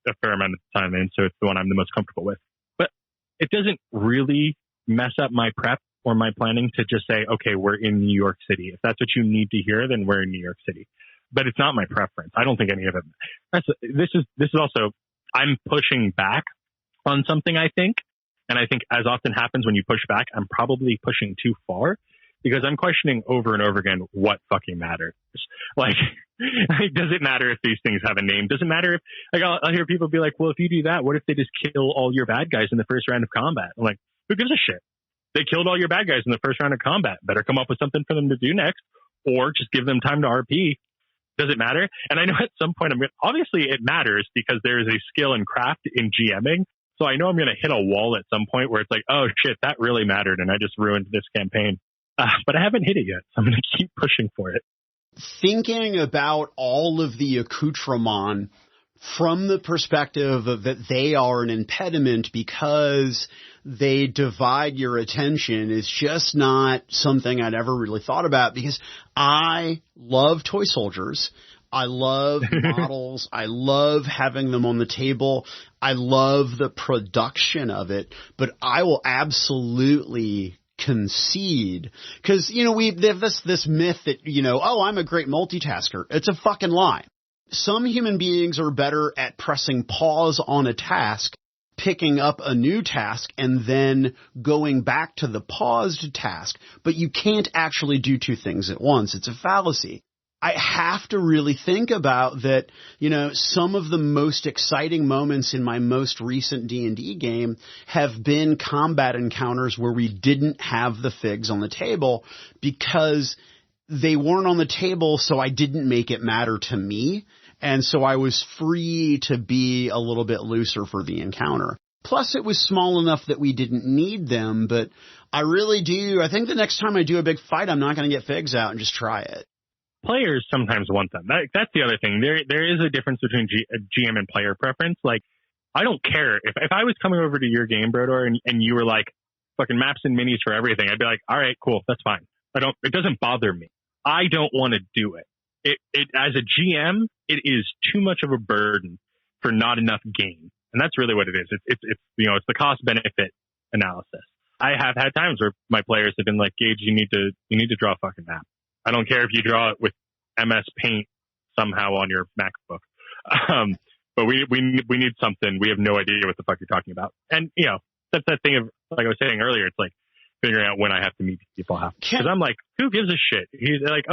S3: a fair amount of time in. So it's the one I'm the most comfortable with. But it doesn't really mess up my prep or my planning to just say, okay, we're in New York City. If that's what you need to hear, then we're in New York City. But it's not my preference. I don't think any of it. This is also, I'm pushing back on something, I think. And I think as often happens when you push back, I'm probably pushing too far. Because I'm questioning over and over again what fucking matters. Does it matter if these things have a name? Does it matter if, I'll hear people be like, well, if you do that, what if they just kill all your bad guys in the first round of combat? I'm like, who gives a shit? They killed all your bad guys in the first round of combat. Better come up with something for them to do next, or just give them time to RP. Does it matter? And I know at some point, obviously it matters because there is a skill and craft in GMing. So I know I'm going to hit a wall at some point where it's like, oh shit, that really mattered. And I just ruined this campaign. But I haven't hit it yet, so I'm going to keep pushing for it.
S2: Thinking about all of the accoutrement from the perspective of that they are an impediment because they divide your attention is just not something I'd ever really thought about, because I love toy soldiers. I love models. I love having them on the table. I love the production of it, but I will absolutely concede, because we have this myth that I'm a great multitasker. It's a fucking lie. Some human beings are better at pressing pause on a task, picking up a new task, and then going back to the paused task, but you can't actually do two things at once. It's a fallacy. I have to really think about that. Some of the most exciting moments in my most recent D&D game have been combat encounters where we didn't have the figs on the table because they weren't on the table, so I didn't make it matter to me. And so I was free to be a little bit looser for the encounter. Plus, it was small enough that we didn't need them, but I think the next time I do a big fight, I'm not going to get figs out and just try it.
S3: Players sometimes want them. That's the other thing. There is a difference between GM and player preference. I don't care. If I was coming over to your game, Brodor, and you were like, fucking maps and minis for everything, I'd be like, all right, cool, that's fine. It doesn't bother me. I don't want to do it. It as a GM, it is too much of a burden for not enough gain. And that's really what it is. It's the cost benefit analysis. I have had times where my players have been like, Gage, you need to draw a fucking map. I don't care if you draw it with MS Paint somehow on your MacBook. But we need something. We have no idea what the fuck you're talking about. And, that's that thing of, like I was saying earlier, it's like figuring out when I have to meet people. Because I'm like, who gives a shit? He's like,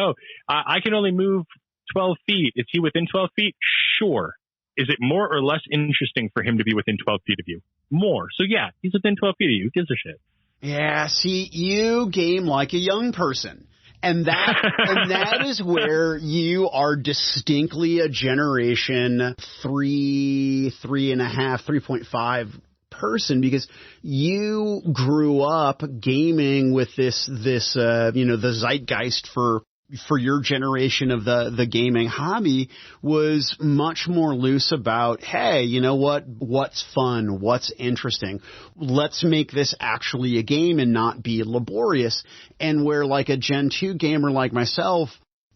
S3: I can only move 12 feet. Is he within 12 feet? Sure. Is it more or less interesting for him to be within 12 feet of you? More. So yeah, he's within 12 feet of you. Who gives a shit?
S2: Yeah, see, you game like a young person. And that is where you are distinctly a generation 3.5 person, because you grew up gaming with this the zeitgeist for your generation of the gaming hobby was much more loose about, hey, you know what's fun, what's interesting. Let's make this actually a game and not be laborious. And where like a Gen 2 gamer like myself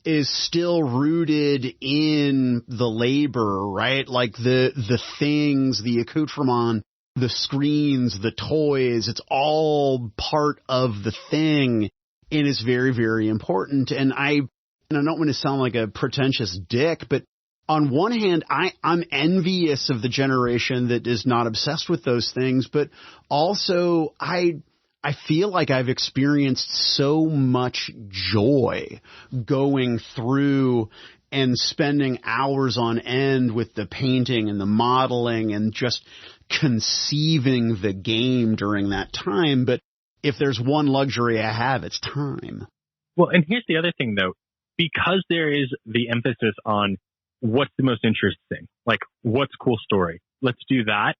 S2: is still rooted in the labor, right? Like the things, the accoutrement, the screens, the toys, it's all part of the thing. And it's very, very important. And I don't want to sound like a pretentious dick, but on one hand, I'm envious of the generation that is not obsessed with those things. But also, I feel like I've experienced so much joy going through and spending hours on end with the painting and the modeling and just conceiving the game during that time. But if there's one luxury I have, it's time.
S3: Well, and here's the other thing, though. Because there is the emphasis on what's the most interesting, like what's cool story, let's do that.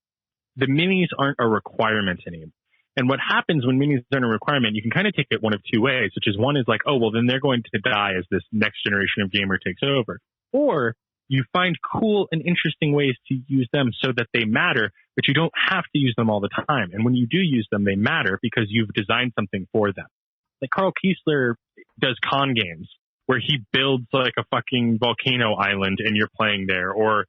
S3: The minis aren't a requirement anymore. And what happens when minis aren't a requirement, you can kind of take it one of two ways, which is one is like, oh, well, then they're going to die as this next generation of gamer takes over. Or you find cool and interesting ways to use them so that they matter, but you don't have to use them all the time. And when you do use them, they matter because you've designed something for them. Like Carl Kiesler does con games where he builds like a fucking volcano island and you're playing there, or,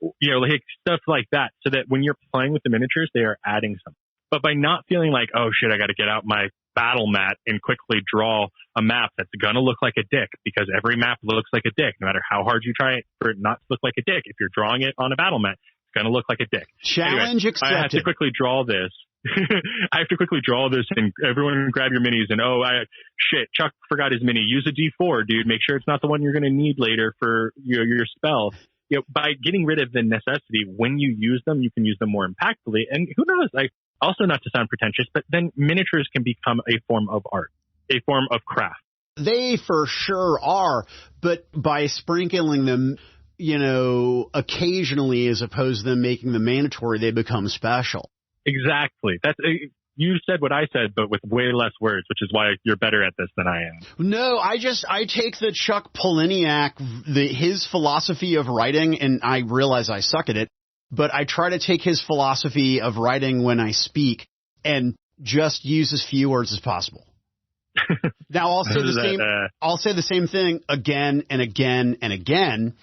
S3: like stuff like that, so that when you're playing with the miniatures, they are adding something. But by not feeling like, oh shit, I got to get out my battle mat and quickly draw a map that's going to look like a dick, because every map looks like a dick, no matter how hard you try for it not to look like a dick. If you're drawing it on a battle mat, it's going to look like a dick.
S2: Challenge accepted.
S3: I have to quickly draw this. I have to quickly draw this, and everyone grab your minis, and shit, Chuck forgot his mini. Use a D4, dude. Make sure it's not the one you're going to need later for your spell. By getting rid of the necessity, when you use them, you can use them more impactfully. And who knows, also not to sound pretentious, but then miniatures can become a form of art, a form of craft.
S2: They for sure are, but by sprinkling them, occasionally, as opposed to them making them mandatory, they become special.
S3: Exactly. You said what I said, but with way less words, which is why you're better at this than I am.
S2: No, I take the Chuck Palahniuk, his philosophy of writing, and I realize I suck at it, but I try to take his philosophy of writing when I speak and just use as few words as possible. Now I'll say the same. I'll say the same thing again and again and again,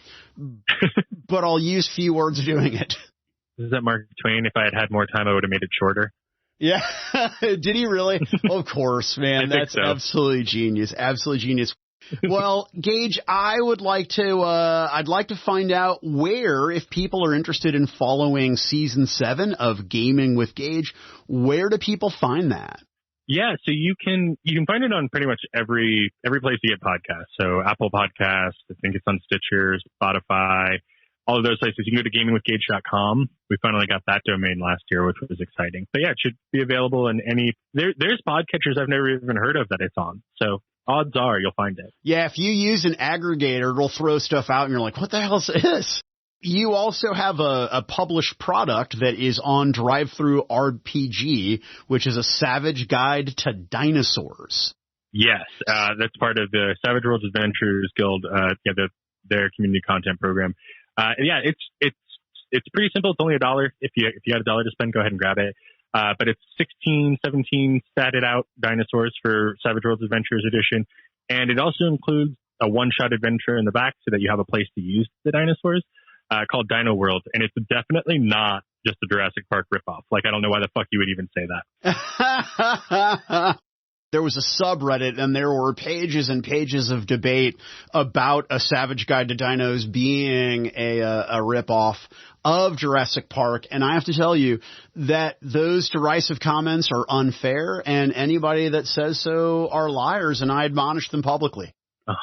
S2: but I'll use few words doing it.
S3: Is that Mark Twain? If I had had more time, I would have made it shorter.
S2: Yeah. Did he really? Of course, man. That's so. Absolutely genius. Absolutely genius. Well, Gage, I'd like to find out where, if people are interested in following season 7 of Gaming with Gage, where do people find that?
S3: Yeah, so you can find it on pretty much every place you get podcasts. So Apple Podcasts, I think it's on Stitcher, Spotify, all of those places. You can go to gamingwithgage.com. We finally got that domain last year, which was exciting. But yeah, it should be available in there's podcatchers I've never even heard of that it's on. So odds are you'll find it. Yeah, if you use an aggregator, it'll throw stuff out and you're like, what the hell is this? You also have a published product that is on Drive-Thru RPG, which is a Savage Guide to Dinosaurs. Yes, that's part of the Savage Worlds Adventures Guild, their community content program. It's pretty simple. It's only $1. If you got $1 to spend, go ahead and grab it. But it's 16, 17 statted out dinosaurs for Savage Worlds Adventures Edition. And it also includes a one-shot adventure in the back so that you have a place to use the dinosaurs, called Dino World. And it's definitely not just a Jurassic Park ripoff. Like, I don't know why the fuck you would even say that. There was a subreddit, and there were pages and pages of debate about a Savage Guide to Dinos being a ripoff of Jurassic Park. And I have to tell you that those derisive comments are unfair, and anybody that says so are liars, and I admonish them publicly. 100%.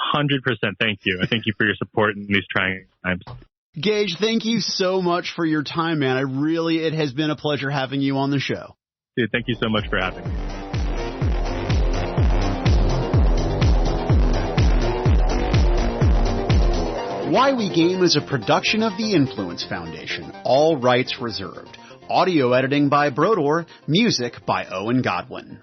S3: Thank you. I thank you for your support in these trying times.
S2: Gage, thank you so much for your time, man. It has been a pleasure having you on the show.
S3: Dude, thank you so much for having me.
S2: Why We Game is a production of the Influence Foundation. All rights reserved. Audio editing by Brodor. Music by Owen Godwin.